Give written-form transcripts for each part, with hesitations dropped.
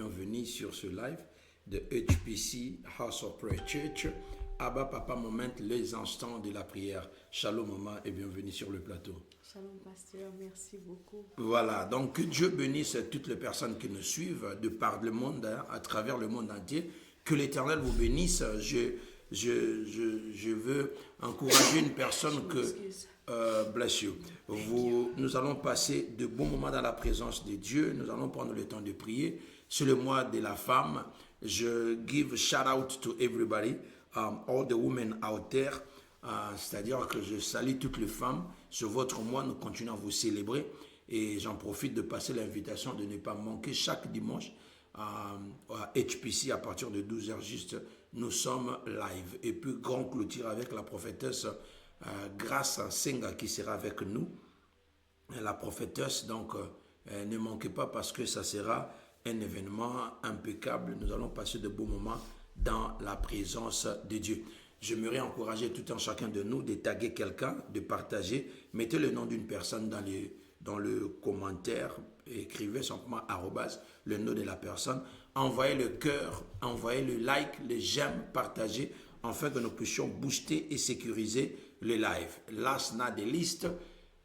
bienvenue sur ce live de HPC, House of Prayer Church. Abba Papa Moment, les instants de la prière. Shalom maman et bienvenue sur le plateau. Shalom pasteur, merci beaucoup. Voilà, donc que Dieu bénisse toutes les personnes qui nous suivent de par le monde, à travers le monde entier. Que l'Éternel vous bénisse. Je veux encourager une personne que... bless you. Nous allons passer de bons moments dans la présence de Dieu. Nous allons prendre le temps de prier. C'est le mois de la femme. Je give shout out to everybody, all the women out there. C'est-à-dire que je salue toutes les femmes. Sur votre mois, nous continuons à vous célébrer. Et j'en profite de passer l'invitation de ne pas manquer chaque dimanche à HPC à partir de 12h juste. Nous sommes live. Et puis grand clôture avec la prophétesse Grâce Senga qui sera avec nous. La prophétesse, donc ne manquez pas parce que ça sera un événement impeccable. Nous allons passer de beaux moments dans la présence de Dieu. J'aimerais encourager tout un chacun de nous de taguer quelqu'un, de partager. Mettez le nom d'une personne dans le commentaire. Écrivez simplement arrobas, le nom de la personne. Envoyez le cœur, envoyez le like, le j'aime, partagez, afin que nous puissions booster et sécuriser le live. Last not the least,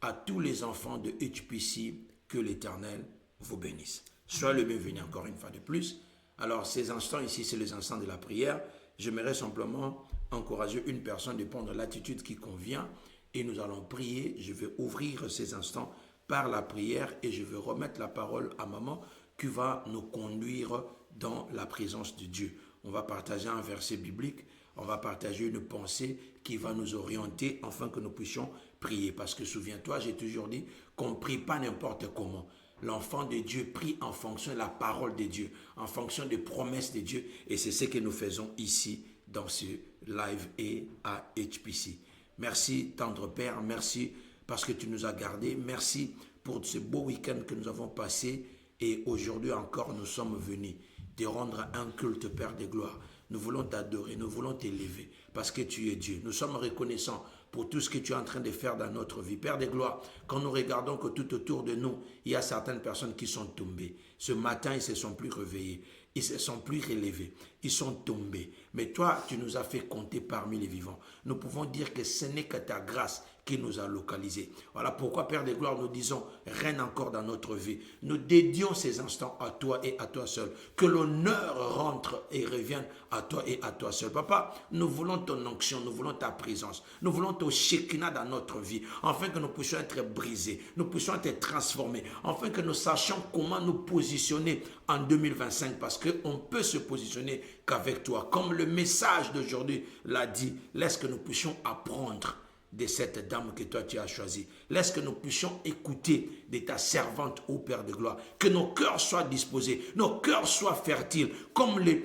à tous les enfants de HPC, que l'Éternel vous bénisse. Soyez le bienvenu encore une fois de plus. Alors, ces instants ici, c'est les instants de la prière. J'aimerais simplement encourager une personne de prendre l'attitude qui convient et nous allons prier. Je vais ouvrir ces instants par la prière et je vais remettre la parole à maman qui va nous conduire dans la présence de Dieu. On va partager un verset biblique, on va partager une pensée qui va nous orienter afin que nous puissions prier. Parce que souviens-toi, j'ai toujours dit qu'on ne prie pas n'importe comment. L'enfant de Dieu prie en fonction de la parole de Dieu, en fonction des promesses de Dieu. Et c'est ce que nous faisons ici dans ce live et à HPC. Merci, tendre Père, merci parce que tu nous as gardés. Merci pour ce beau week-end que nous avons passé. Et aujourd'hui encore, nous sommes venus te rendre un culte, Père de gloire. Nous voulons t'adorer, nous voulons t'élever parce que tu es Dieu. Nous sommes reconnaissants pour tout ce que tu es en train de faire dans notre vie. Père de gloire, quand nous regardons que tout autour de nous, il y a certaines personnes qui sont tombées. Ce matin, ils ne se sont plus réveillés. Ils ne se sont plus relevés. Ils sont tombés. Mais toi, tu nous as fait compter parmi les vivants. Nous pouvons dire que ce n'est que ta grâce qui nous a localisés. Voilà pourquoi, Père de gloire, nous disons, règne encore dans notre vie. Nous dédions ces instants à toi et à toi seul. Que l'honneur rentre et revienne à toi et à toi seul. Papa, nous voulons ton onction, nous voulons ta présence. Nous voulons ton shekinah dans notre vie, afin que nous puissions être brisés, nous puissions être transformés, afin que nous sachions comment nous positionner en 2025, parce qu'on peut se positionner qu'avec toi. Comme le message d'aujourd'hui l'a dit, laisse que nous puissions apprendre de cette dame que toi tu as choisie. Laisse que nous puissions écouter de ta servante, ô Père de gloire. Que nos cœurs soient disposés, nos cœurs soient fertiles, comme les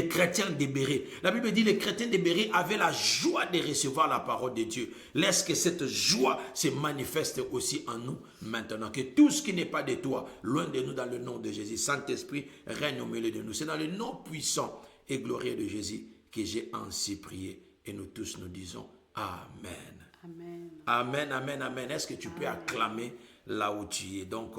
chrétiens des Bérets. La Bible dit les chrétiens des Bérets avaient la joie de recevoir la parole de Dieu. Laisse que cette joie se manifeste aussi en nous maintenant. Que tout ce qui n'est pas de toi, loin de nous dans le nom de Jésus. Saint-Esprit, règne au milieu de nous. C'est dans le nom puissant et glorieux de Jésus que j'ai ainsi prié. Et nous tous nous disons Amen. Amen. Amen, amen, amen. Est-ce que tu peux acclamer là où tu es? Donc,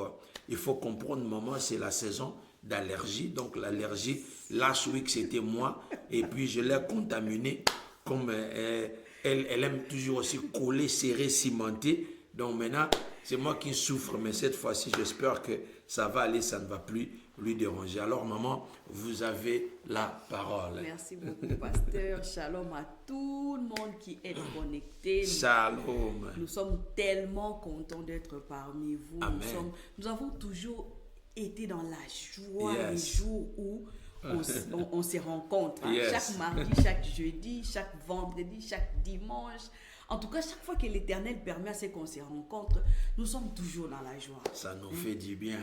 il faut comprendre, maman, c'est la saison d'allergie. Donc, l'allergie, last week, c'était moi. Et puis, je l'ai contaminée. Comme elle aime toujours aussi coller, serrer, cimenter. Donc, maintenant, c'est moi qui souffre. Mais cette fois-ci, j'espère que ça va aller, ça ne va plus lui déranger. Alors, maman, vous avez la parole. Merci beaucoup, pasteur. Shalom à tout le monde qui est connecté. Shalom. Nous sommes tellement contents d'être parmi vous. Amen. Nous avons toujours été dans la joie Yes. les jours où on se rencontre. Hein. Yes. Chaque mardi, chaque jeudi, chaque vendredi, chaque dimanche. En tout cas, chaque fois que l'Éternel permet à ce qu'on se rencontre, nous sommes toujours dans la joie. Ça nous fait du bien.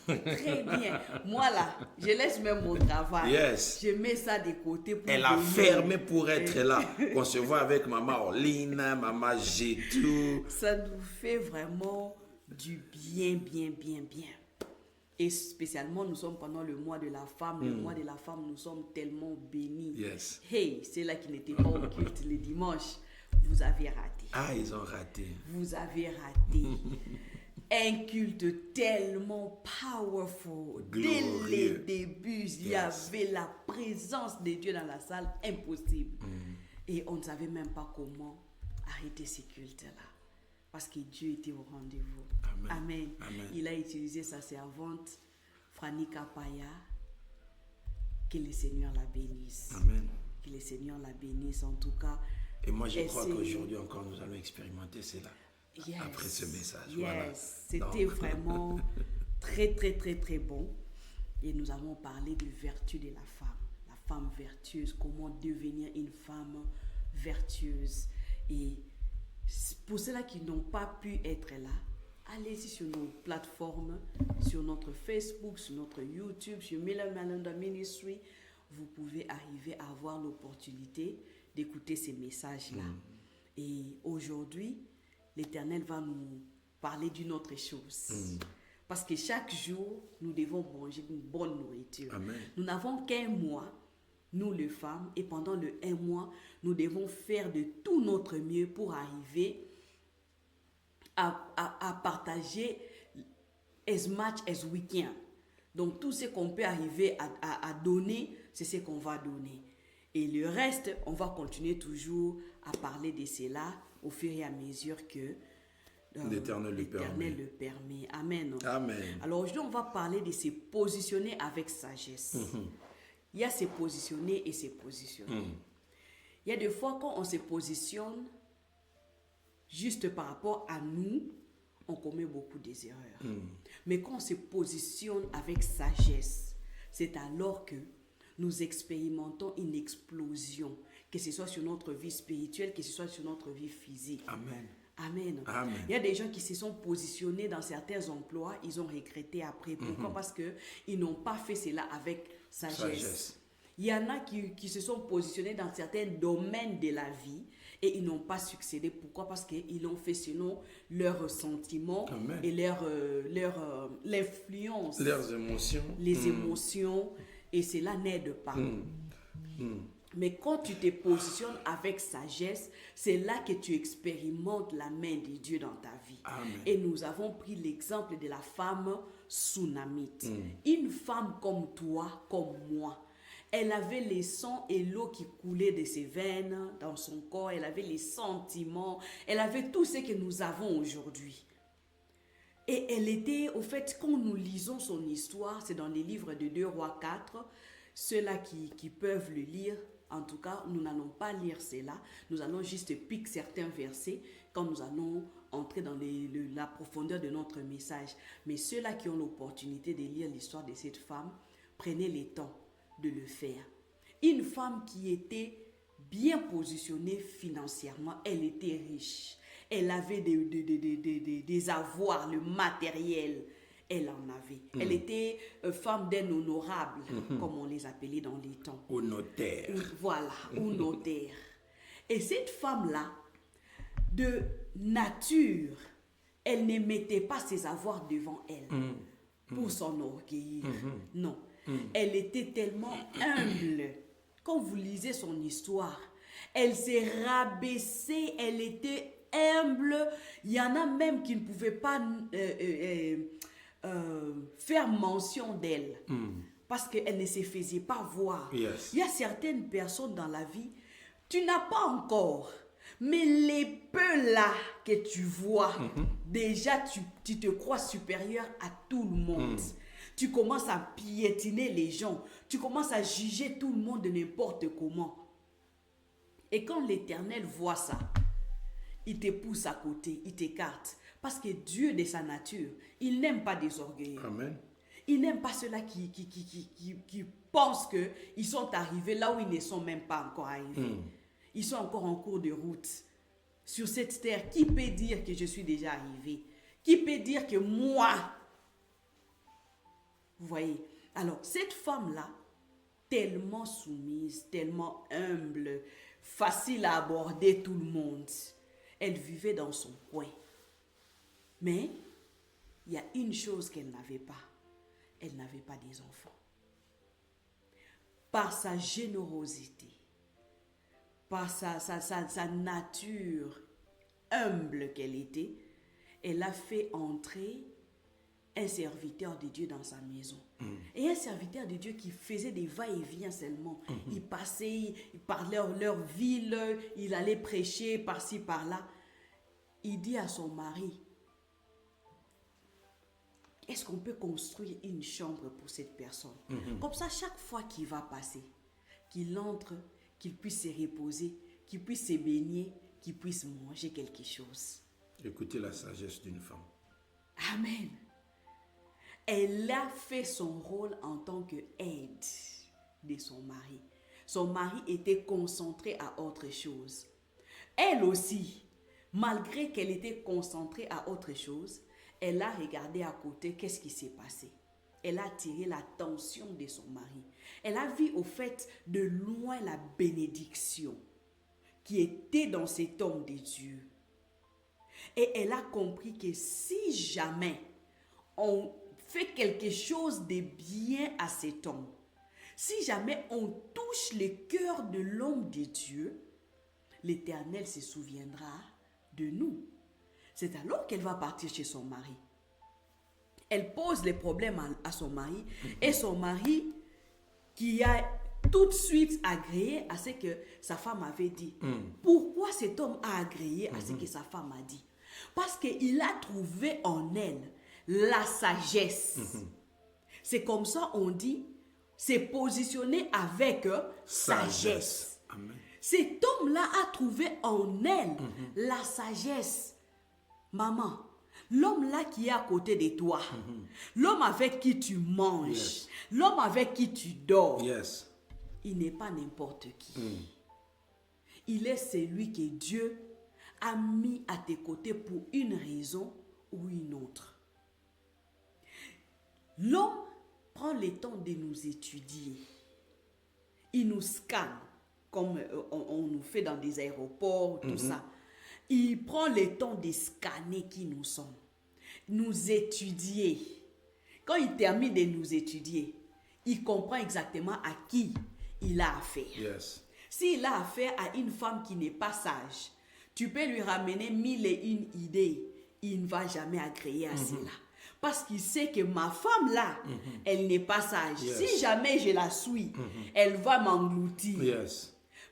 Très bien. Moi là, je laisse même mon travail. Yes. Je mets ça de côté pour Elle a venir. fermé pour être là. On se voit avec maman Orline, maman Gétou. Ça nous fait vraiment du bien, bien, bien, bien. Et spécialement, nous sommes pendant le mois de la femme. Le mois de la femme, nous sommes tellement bénis. Yes. Hey, c'est là qui n'était pas au culte le dimanche. Vous avez raté. Ah, ils ont raté. Vous avez raté. Un culte tellement powerful. Dès Glorieux. les débuts, il y avait la présence de Dieu dans la salle, impossible. Et on ne savait même pas comment arrêter ces cultes-là. Parce que Dieu était au rendez-vous. Amen. Amen. Amen. Il a utilisé sa servante, Franny Kapaya. Que le Seigneur la bénisse. Amen. Que le Seigneur la bénisse en tout cas. Et moi, je Et crois c'est- qu'aujourd'hui encore, nous allons expérimenter cela. Yes. Après ce message. Yes. Voilà. C'était Donc, vraiment très, très, très, très bon. Et nous avons parlé de vertu de la femme vertueuse, comment devenir une femme vertueuse. Et pour ceux-là qui n'ont pas pu être là, allez-y sur nos plateformes, sur notre Facebook, sur notre YouTube, sur Miller Malanda Ministry. Vous pouvez arriver à avoir l'opportunité d'écouter ces messages-là. Et aujourd'hui, l'Éternel va nous parler d'une autre chose. Parce que chaque jour, nous devons manger une bonne nourriture. Amen. Nous n'avons qu'un mois, nous les femmes, et pendant le un mois, nous devons faire de tout notre mieux pour arriver à partager as much as we can. Donc tout ce qu'on peut arriver à donner, c'est ce qu'on va donner. Et le reste, on va continuer toujours à parler de cela au fur et à mesure que l'Éternel le permet. le permet. Amen. Amen. Alors aujourd'hui, on va parler de se positionner avec sagesse. Il y a se positionner et se positionner. Il y a des fois quand on se positionne juste par rapport à nous, on commet beaucoup des erreurs. Mais quand on se positionne avec sagesse, c'est alors que nous expérimentons une explosion, que ce soit sur notre vie spirituelle, que ce soit sur notre vie physique. Amen. Amen. Amen. Il y a des gens qui se sont positionnés dans certains emplois, ils ont regretté après. Pourquoi? Parce qu'ils n'ont pas fait cela avec sagesse. Il y en a qui se sont positionnés dans certains domaines de la vie et ils n'ont pas succédé. Pourquoi? Parce qu'ils l'ont fait selon leurs sentiments Amen. et l'influence, Leurs émotions. les émotions, et cela n'aide pas. Mais quand tu te positionnes avec sagesse, c'est là que tu expérimentes la main de Dieu dans ta vie. Amen. Et nous avons pris l'exemple de la femme Sunamite. Une femme comme toi, comme moi. Elle avait les sang et l'eau qui coulait de ses veines dans son corps. Elle avait les sentiments. Elle avait tout ce que nous avons aujourd'hui. Et elle était, au fait, quand nous lisons son histoire, c'est dans les livres de 2 Rois 4, ceux-là qui peuvent le lire, en tout cas, nous n'allons pas lire cela, nous allons juste piquer certains versets quand nous allons entrer dans la profondeur de notre message. Mais ceux-là qui ont l'opportunité de lire l'histoire de cette femme, prenez le temps de le faire. Une femme qui était bien positionnée financièrement, elle était riche. Elle avait des avoirs, le matériel, elle en avait. Elle était femme d'un honorable, comme on les appelait dans les temps. Au notaire. Voilà, au notaire. Et cette femme-là, de nature, elle ne mettait pas ses avoirs devant elle pour s'enorgueillir. Non. Elle était tellement humble. Quand vous lisez son histoire, elle s'est rabaissée, elle était humble. Il y en a même qui ne pouvaient pas faire mention d'elle parce qu'elle ne se faisait pas voir. Yes. Il y a certaines personnes dans la vie, tu n'as pas encore, mais les peu là que tu vois, déjà tu te crois supérieur à tout le monde. Tu commences à piétiner les gens, tu commences à juger tout le monde de n'importe comment. Et quand l'Éternel voit ça, il te pousse à côté, il t'écarte. Parce que Dieu, de sa nature, il n'aime pas des orgueilleux. Amen. Il n'aime pas ceux-là qui pensent qu'ils sont arrivés là où ils ne sont même pas encore arrivés. Ils sont encore en cours de route. Sur cette terre, qui peut dire que je suis déjà arrivé? Qui peut dire que moi... Vous voyez? Alors, cette femme-là, tellement soumise, tellement humble, facile à aborder tout le monde, elle vivait dans son coin. Mais, il y a une chose qu'elle n'avait pas. Elle n'avait pas des enfants. Par sa générosité, par sa nature humble qu'elle était, elle a fait entrer un serviteur de Dieu dans sa maison. Et un serviteur de Dieu qui faisait des va-et-vient seulement. Il passait, il parlait leur ville, il allait prêcher par-ci, par-là. Il dit à son mari, est-ce qu'on peut construire une chambre pour cette personne? Comme ça, chaque fois qu'il va passer, qu'il entre, qu'il puisse se reposer, qu'il puisse se baigner, qu'il puisse manger quelque chose. Écoutez la sagesse d'une femme. Amen. Elle a fait son rôle en tant qu'aide de son mari. Son mari était concentré à autre chose. Elle aussi, malgré qu'elle était concentrée à autre chose, elle a regardé à côté qu'est-ce qui s'est passé. Elle a attiré l'attention de son mari. Elle a vu au fait de loin la bénédiction qui était dans cet homme de Dieu. Et elle a compris que si jamais on fait quelque chose de bien à cet homme, si jamais on touche le cœur de l'homme de Dieu, l'Éternel se souviendra de nous. C'est alors qu'elle va partir chez son mari. Elle pose les problèmes à son mari et son mari qui a tout de suite agréé à ce que sa femme avait dit. Pourquoi cet homme a agréé à ce que sa femme a dit? Parce qu'il a trouvé en elle la sagesse. C'est comme ça on dit, c'est positionné avec sagesse. Amen. Cet homme-là a trouvé en elle la sagesse. Maman, l'homme-là qui est à côté de toi, l'homme avec qui tu manges, l'homme avec qui tu dors, il n'est pas n'importe qui. Il est celui que Dieu a mis à tes côtés pour une raison ou une autre. L'homme prend le temps de nous étudier. Il nous scanne, comme on nous fait dans des aéroports, tout ça. Il prend le temps de scanner qui nous sommes, nous étudier. Quand il termine de nous étudier, il comprend exactement à qui il a affaire. S'il a affaire à une femme qui n'est pas sage, tu peux lui ramener 1001 idées, il ne va jamais agréer à cela. Parce qu'il sait que ma femme là, elle n'est pas sage. Si jamais je la suis, elle va m'engloutir.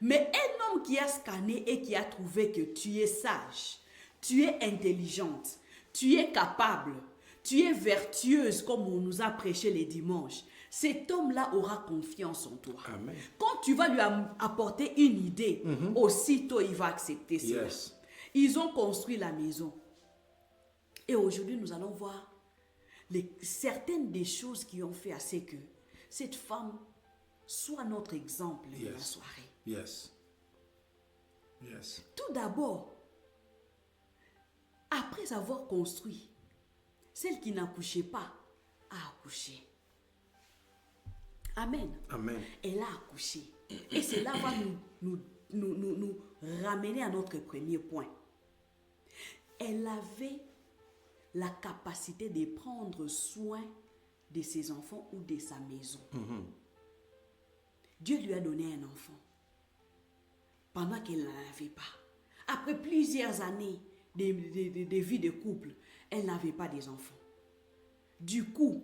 Mais un homme qui a scanné et qui a trouvé que tu es sage, tu es intelligente, tu es capable, tu es vertueuse comme on nous a prêché les dimanches, cet homme-là aura confiance en toi. Amen. Quand tu vas lui apporter une idée, aussitôt il va accepter cela. Ils ont construit la maison. Et aujourd'hui, nous allons voir certaines des choses qui ont fait à ce que cette femme soit notre exemple de la soirée. Tout d'abord, après avoir construit, celle qui n'accouchait pas a accouché. Amen. Elle a accouché. Et cela va nous ramener à notre premier point. Elle avait la capacité de prendre soin de ses enfants ou de sa maison. Dieu lui a donné un enfant pendant qu'elle n'en avait pas. Après plusieurs années de vie de couple, elle n'avait pas des enfants. Du coup,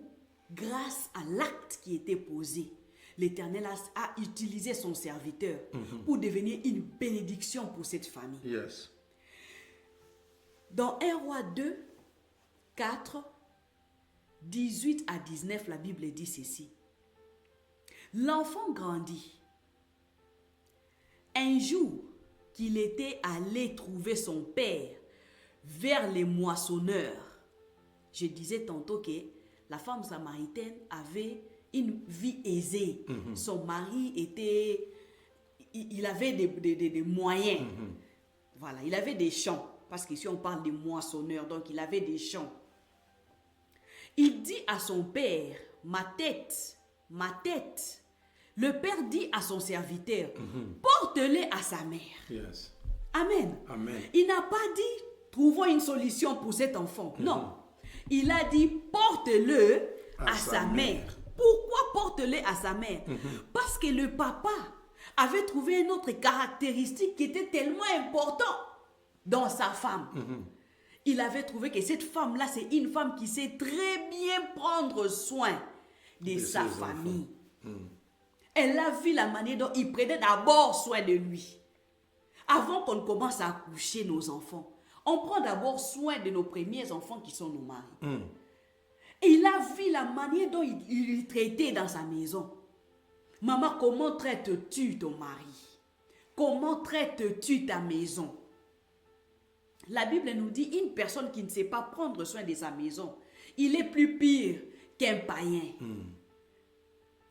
grâce à l'acte qui était posé, l'Éternel a utilisé son serviteur pour devenir une bénédiction pour cette famille. Dans 1 Roi 2, 4, 18 à 19, la Bible dit ceci. L'enfant grandit. Un jour qu'il était allé trouver son père vers les moissonneurs, je disais tantôt que la femme samaritaine avait une vie aisée. Son mari était... Il avait des moyens. Voilà, il avait des champs. Parce qu'ici on parle des moissonneurs, donc il avait des champs. Il dit à son père, ma tête. Le père dit à son serviteur, porte-le à sa mère. Amen. Il n'a pas dit, trouvons une solution pour cet enfant. Non. Il a dit, porte-le à sa mère. Pourquoi porte-le à sa mère? Parce que le papa avait trouvé une autre caractéristique qui était tellement importante dans sa femme. il avait trouvé que cette femme-là, c'est une femme qui sait très bien prendre soin de sa famille. Elle a vu la manière dont il prenait d'abord soin de lui. Avant qu'on commence à accoucher nos enfants, on prend d'abord soin de nos premiers enfants qui sont nos maris. Et il a vu la manière dont il traitait dans sa maison. Maman, comment traites-tu ton mari? Comment traites-tu ta maison? La Bible nous dit, une personne qui ne sait pas prendre soin de sa maison, il est plus pire qu'un païen.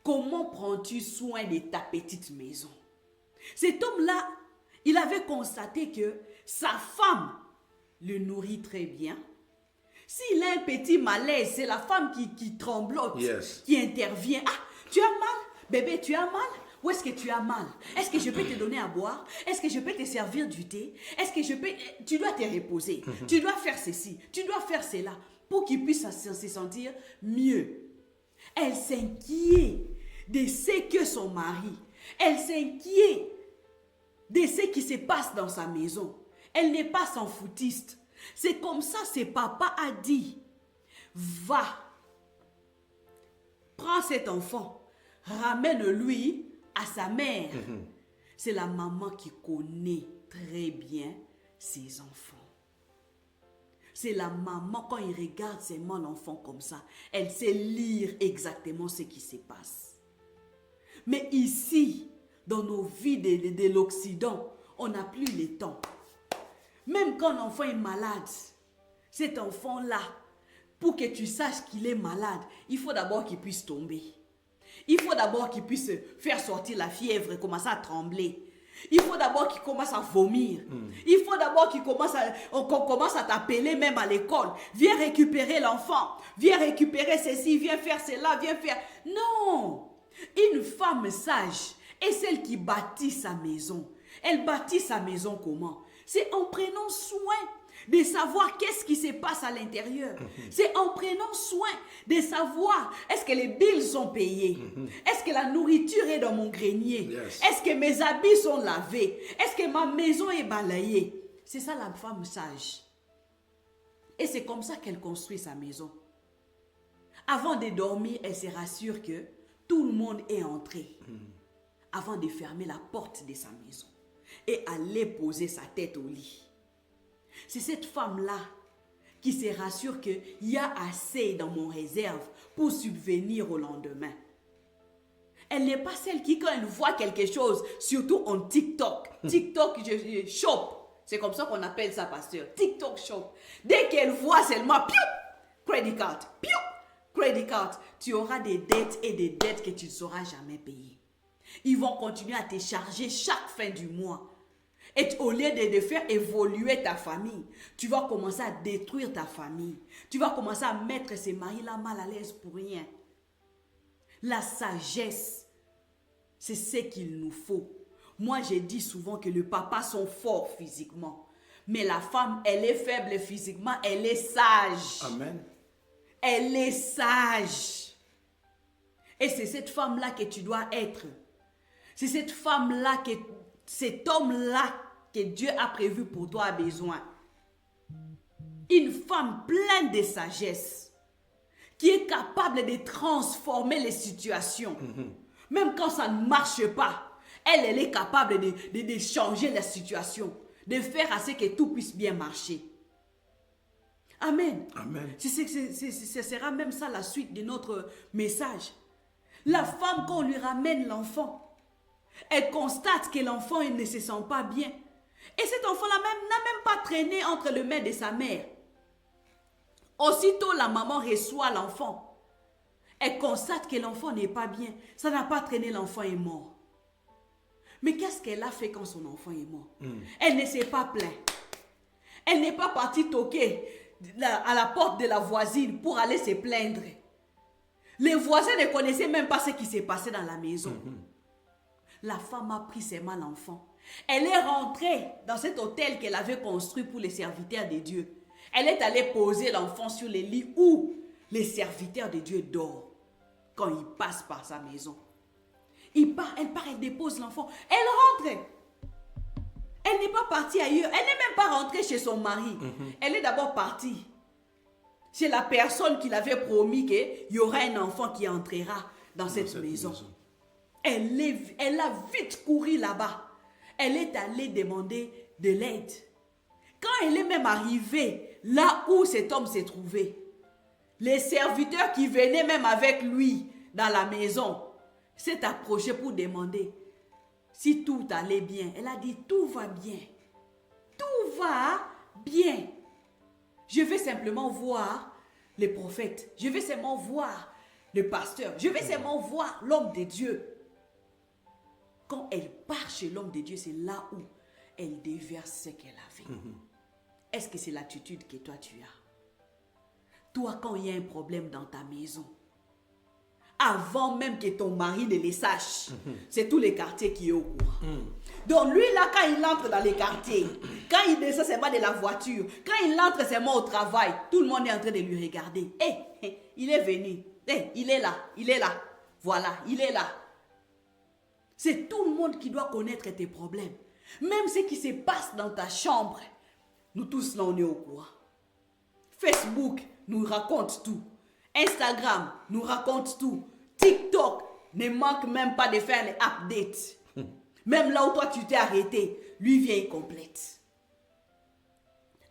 Comment prends-tu soin de ta petite maison? Cet homme-là, il avait constaté que sa femme le nourrit très bien. S'il a un petit malaise, c'est la femme qui tremblote, qui intervient. Ah, tu as mal? Bébé, tu as mal? Où est-ce que tu as mal? Est-ce que je peux te donner à boire? Est-ce que je peux te servir du thé? Est-ce que je peux... Tu dois te reposer. Tu dois faire ceci. Tu dois faire cela pour qu'il puisse se sentir mieux. Elle s'inquiète de ce que son mari, elle s'inquiète de ce qui se passe dans sa maison. Elle n'est pas sans foutiste. C'est comme ça que papa a dit, va, prends cet enfant, ramène-lui à sa mère. C'est la maman qui connaît très bien ses enfants. C'est la maman, quand il regarde seulement l'enfant comme ça, elle sait lire exactement ce qui se passe. Mais ici, dans nos vies de l'Occident, on n'a plus le temps. Même quand l'enfant est malade, cet enfant-là, pour que tu saches qu'il est malade, il faut d'abord qu'il puisse tomber. Il faut d'abord qu'il puisse faire sortir la fièvre et commencer à trembler. Il faut d'abord qu'il commence à vomir. Il faut d'abord qu'on commence à t'appeler même à l'école. Viens récupérer l'enfant. Viens récupérer ceci. Viens faire cela. Viens faire... Non! Une femme sage est celle qui bâtit sa maison. Elle bâtit sa maison comment? C'est en prenant soin de savoir qu'est-ce qui se passe à l'intérieur. C'est en prenant soin de savoir est-ce que les billes sont payées? Est-ce que la nourriture est dans mon grenier? Est-ce que mes habits sont lavés? Est-ce que ma maison est balayée? C'est ça la femme sage. Et c'est comme ça qu'elle construit sa maison. Avant de dormir, elle se rassure que tout le monde est entré. Avant de fermer la porte de sa maison et aller poser sa tête au lit. C'est cette femme-là qui se rassure qu'il y a assez dans mon réserve pour subvenir au lendemain. Elle n'est pas celle qui, quand elle voit quelque chose, surtout en TikTok, je shop. C'est comme ça qu'on appelle ça, pasteur. TikTok shop. Dès qu'elle voit seulement, piou, credit card, piou, credit card, tu auras des dettes et des dettes que tu ne sauras jamais payer. Ils vont continuer à te charger chaque fin du mois. Et au lieu de faire évoluer ta famille, tu vas commencer à détruire ta famille. Tu vas commencer à mettre ces maris-là mal à l'aise pour rien. La sagesse, c'est ce qu'il nous faut. Moi, j'ai dit souvent que les papas sont forts physiquement. Mais la femme, elle est faible physiquement, elle est sage. Amen. Elle est sage. Et c'est cette femme-là que tu dois être. C'est cette femme-là, cet homme-là que Dieu a prévu pour toi a besoin. Une femme pleine de sagesse, qui est capable de transformer les situations. Même quand ça ne marche pas, elle est capable de changer la situation, de faire à ce que tout puisse bien marcher. Amen. Amen. Ce sera même ça la suite de notre message. La femme, quand on lui ramène l'enfant, elle constate que l'enfant ne se sent pas bien. Et cet enfant-là n'a même pas traîné entre les mains de sa mère. Aussitôt, la maman reçoit l'enfant. Elle constate que l'enfant n'est pas bien. Ça n'a pas traîné, l'enfant est mort. Mais qu'est-ce qu'elle a fait quand son enfant est mort? Elle ne s'est pas plainte. Elle n'est pas partie toquer à la porte de la voisine pour aller se plaindre. Les voisins ne connaissaient même pas ce qui s'est passé dans la maison. La femme a pris seulement l'enfant. Elle est rentrée dans cet hôtel qu'elle avait construit pour les serviteurs de Dieu. Elle est allée poser l'enfant sur les lits où les serviteurs de Dieu dorment quand ils passent par sa maison. Elle part, elle dépose l'enfant. Elle rentre. Elle n'est pas partie ailleurs. Elle n'est même pas rentrée chez son mari. Elle est d'abord partie chez la personne qui l'avait promis qu'il y aura un enfant qui entrera dans cette maison. Elle a vite couru là-bas. Elle est allée demander de l'aide. Quand elle est même arrivée là où cet homme s'est trouvé, les serviteurs qui venaient même avec lui dans la maison s'est approché pour demander si tout allait bien. Elle a dit tout va bien. Tout va bien. Je vais simplement voir les prophètes. Je vais seulement voir le pasteur. Je vais seulement voir l'homme de Dieu. Quand elle part chez l'homme de Dieu, c'est là où elle déverse ce qu'elle avait. Est-ce que c'est l'attitude que toi tu as? Toi, quand il y a un problème dans ta maison, avant même que ton mari ne le sache, c'est tous les quartiers qui est au courant. Donc lui là, quand il entre dans les quartiers, quand il descend seulement de la voiture, quand il entre seulement au travail, tout le monde est en train de lui regarder. Il est venu. Il est là, il est là. Voilà, il est là. C'est tout le monde qui doit connaître tes problèmes. Même ce qui se passe dans ta chambre, nous tous là on est au courant. Facebook nous raconte tout. Instagram nous raconte tout. TikTok ne manque même pas de faire les updates. Même là où toi tu t'es arrêté, lui vient et complète.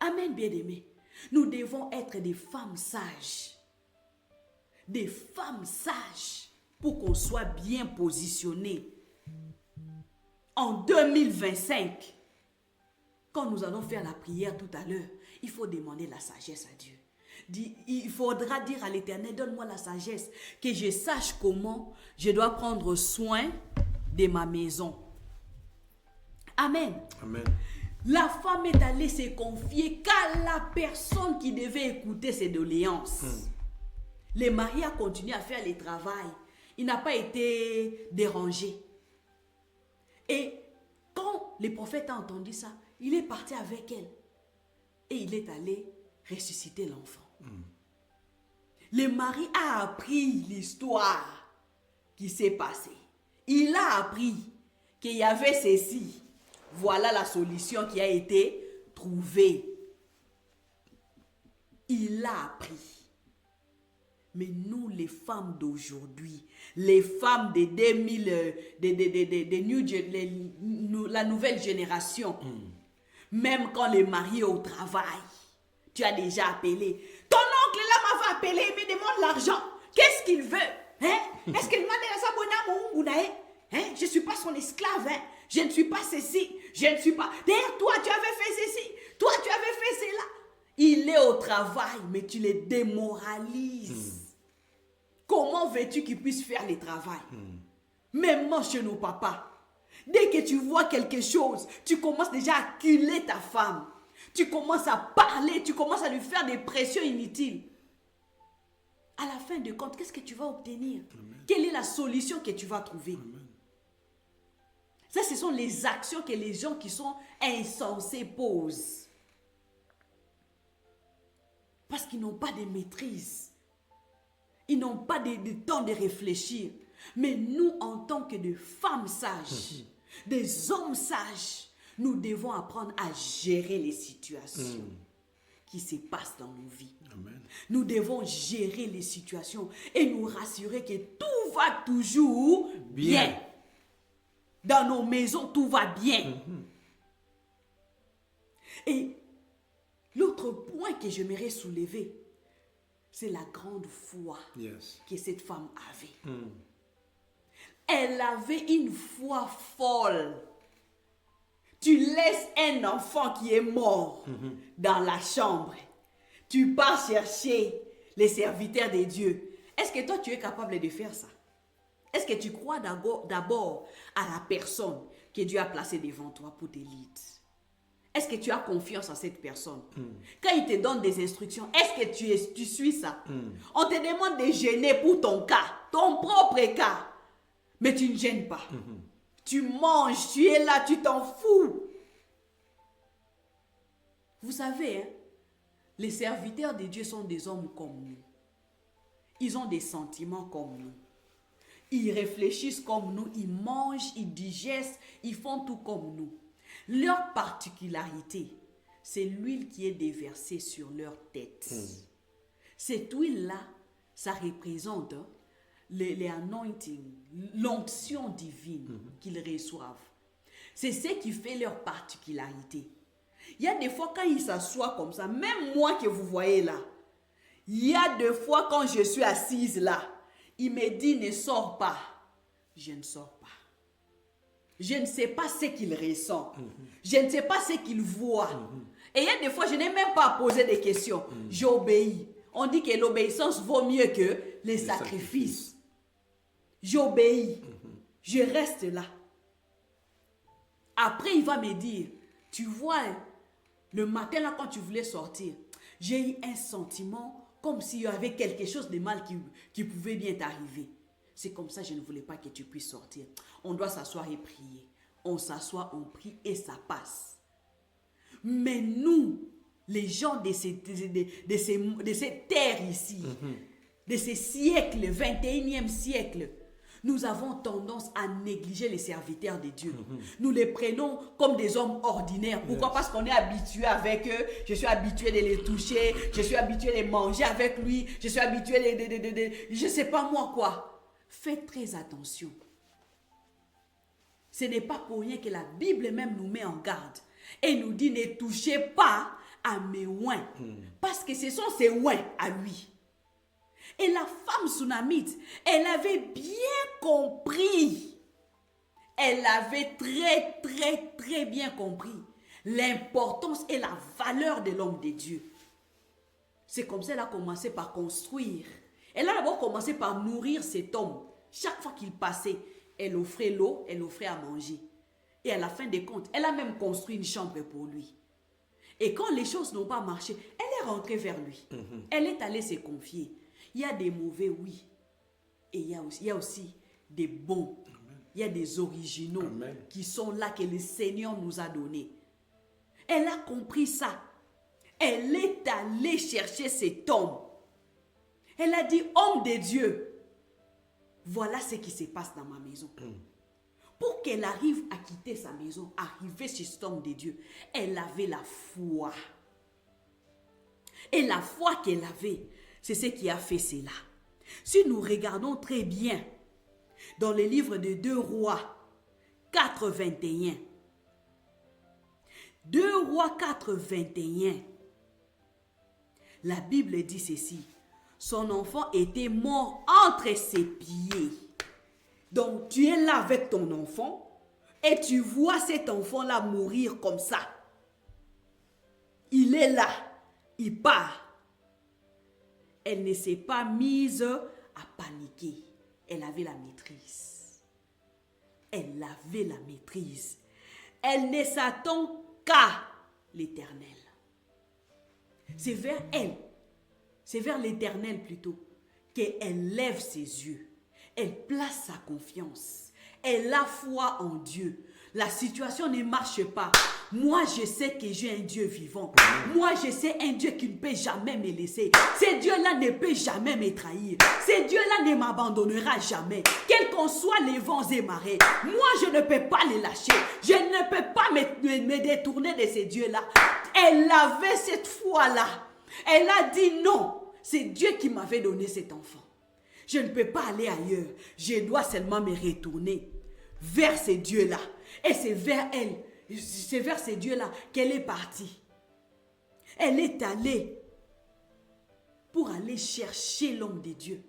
Amen, bien-aimés. Nous devons être des femmes sages. Des femmes sages pour qu'on soit bien positionnés. En 2025, quand nous allons faire la prière tout à l'heure, il faut demander la sagesse à Dieu. Il faudra dire à l'Éternel, donne-moi la sagesse, que je sache comment je dois prendre soin de ma maison. Amen. Amen. La femme est allée se confier qu'à la personne qui devait écouter ses doléances. Le mari a continué à faire le travail. Il n'a pas été dérangé. Et quand le prophète a entendu ça, il est parti avec elle. Et il est allé ressusciter l'enfant. Le mari a appris l'histoire qui s'est passée. Il a appris qu'il y avait ceci. Voilà la solution qui a été trouvée. Il a appris. Mais nous, les femmes d'aujourd'hui, les femmes de 2000, la nouvelle génération, même quand le mari est au travail, tu as déjà appelé. Ton oncle là m'avait appelé, il me demande l'argent. Qu'est-ce qu'il veut? Est-ce qu'il m'a dit ça? Je ne suis pas son esclave. Je ne suis pas ceci. Je ne suis pas. D'ailleurs, toi, tu avais fait ceci. Toi, tu avais fait cela. Il est au travail, mais tu le démoralises. Comment veux-tu qu'il puisse faire le travail? Même chez nos papas. Dès que tu vois quelque chose, tu commences déjà à acculer ta femme. Tu commences à parler, tu commences à lui faire des pressions inutiles. À la fin de compte, qu'est-ce que tu vas obtenir? Amen. Quelle est la solution que tu vas trouver? Amen. Ça, ce sont les actions que les gens qui sont insensés posent. Parce qu'ils n'ont pas de maîtrise. Ils n'ont pas de temps de réfléchir. Mais nous, en tant que de femmes sages, des hommes sages, nous devons apprendre à gérer les situations qui se passent dans nos vies. Amen. Nous devons gérer les situations et nous rassurer que tout va toujours bien. Dans nos maisons, tout va bien. Et l'autre point que j'aimerais soulever, c'est la grande foi que cette femme avait. Elle avait une foi folle. Tu laisses un enfant qui est mort dans la chambre. Tu pars chercher les serviteurs de Dieu. Est-ce que toi, tu es capable de faire ça? Est-ce que tu crois d'abord à la personne que Dieu a placée devant toi pour tes leads? Est-ce que tu as confiance en cette personne? Quand il te donne des instructions, est-ce que tu suis ça? On te demande de gêner pour ton cas, ton propre cas. Mais tu ne gênes pas. Tu manges, tu es là, tu t'en fous. Vous savez, les serviteurs de Dieu sont des hommes comme nous. Ils ont des sentiments comme nous. Ils réfléchissent comme nous, ils mangent, ils digestent, ils font tout comme nous. Leur particularité, c'est l'huile qui est déversée sur leur tête. Cette huile-là, ça représente les anointings, l'onction divine qu'ils reçoivent. C'est ce qui fait leur particularité. Il y a des fois quand ils s'assoient comme ça, même moi que vous voyez là, il y a des fois quand je suis assise là, il me dit ne sors pas. Je ne sors pas. Je ne sais pas ce qu'il ressent. Je ne sais pas ce qu'il voit. Et il y a des fois, je n'ai même pas à poser des questions. J'obéis. On dit que l'obéissance vaut mieux que les sacrifices. J'obéis. Je reste là. Après, il va me dire, tu vois, le matin là, quand tu voulais sortir, j'ai eu un sentiment comme s'il y avait quelque chose de mal qui pouvait bien t'arriver. C'est comme ça, je ne voulais pas que tu puisses sortir. On doit s'asseoir et prier. On s'assoit, on prie et ça passe. Mais nous, les gens de cette terre ici, de ces siècles, 21e siècle, nous avons tendance à négliger les serviteurs de Dieu. Nous les prenons comme des hommes ordinaires. Pourquoi? Parce qu'on est habitué avec eux. Je suis habitué de les toucher. Je suis habitué de manger avec lui. Je suis habitué de je ne sais pas moi quoi. Faites très attention. Ce n'est pas pour rien que la Bible même nous met en garde. Et nous dit ne touchez pas à mes oins. Parce que ce sont ses oins à lui. Et la femme sunamite, elle avait bien compris. Elle avait très, très, très bien compris l'importance et la valeur de l'homme de Dieu. C'est comme ça qu'elle a commencé par construire. Elle a d'abord commencé par nourrir cet homme. Chaque fois qu'il passait, elle offrait l'eau, elle offrait à manger. Et à la fin des comptes, elle a même construit une chambre pour lui. Et quand les choses n'ont pas marché, elle est rentrée vers lui. Elle est allée se confier. Il y a des mauvais, oui. Et il y a aussi des bons. Amen. Il y a des originaux. Amen. Qui sont là que le Seigneur nous a donnés. Elle a compris ça. Elle est allée chercher cet homme. Elle a dit, homme de Dieu, voilà ce qui se passe dans ma maison. Pour qu'elle arrive à quitter sa maison, arriver chez cet homme de Dieu, elle avait la foi. Et la foi qu'elle avait, c'est ce qui a fait cela. Si nous regardons très bien dans le livre de 2 Rois 4, 21, 2 Rois 4, 21, la Bible dit ceci. Son enfant était mort entre ses pieds. Donc tu es là avec ton enfant et tu vois cet enfant-là mourir comme ça. Il est là, il part. Elle ne s'est pas mise à paniquer. Elle avait la maîtrise. Elle avait la maîtrise. Elle ne s'attend qu'à l'Éternel. C'est vers elle, c'est vers l'Éternel plutôt, qu'elle lève ses yeux. Elle place sa confiance. Elle a foi en Dieu. La situation ne marche pas. Moi, je sais que j'ai un Dieu vivant. Moi, je sais un Dieu qui ne peut jamais me laisser. Ce Dieu-là ne peut jamais me trahir. Ce Dieu-là ne m'abandonnera jamais. Quels qu'en soient les vents et marées, moi, je ne peux pas les lâcher. Je ne peux pas me détourner de ce Dieu-là. Elle avait cette foi-là. Elle a dit non. C'est Dieu qui m'avait donné cet enfant. Je ne peux pas aller ailleurs. Je dois seulement me retourner vers ce Dieu-là. Et c'est vers elle. C'est vers ces dieux-là qu'elle est partie. Elle est allée pour aller chercher l'homme de Dieu.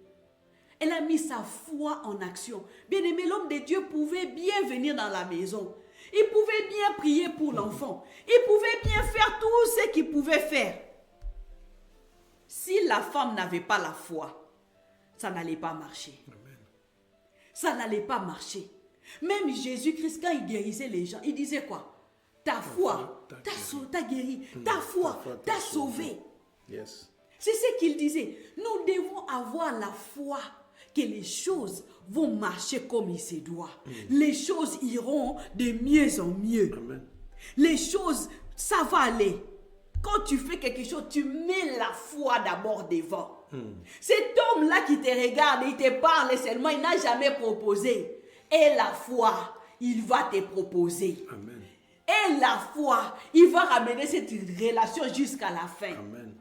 Elle a mis sa foi en action. Bien aimé, l'homme de Dieu pouvait bien venir dans la maison. Il pouvait bien prier pour l'enfant. Il pouvait bien faire tout ce qu'il pouvait faire. Si la femme n'avait pas la foi, ça n'allait pas marcher. Amen. Ça n'allait pas marcher. Même Jésus-Christ, quand il guérissait les gens, il disait quoi? Ta foi t'a guéri. Ta foi t'a sauvé. Yes. C'est ce qu'il disait. Nous devons avoir la foi que les choses vont marcher comme il se doit. Les choses iront de mieux en mieux. Amen. Les choses, ça va aller. Quand tu fais quelque chose, tu mets la foi d'abord devant. Cet homme-là qui te regarde, il te parle seulement, il n'a jamais proposé. Et la foi, il va te proposer. Amen. Et la foi, il va ramener cette relation jusqu'à la fin. Amen.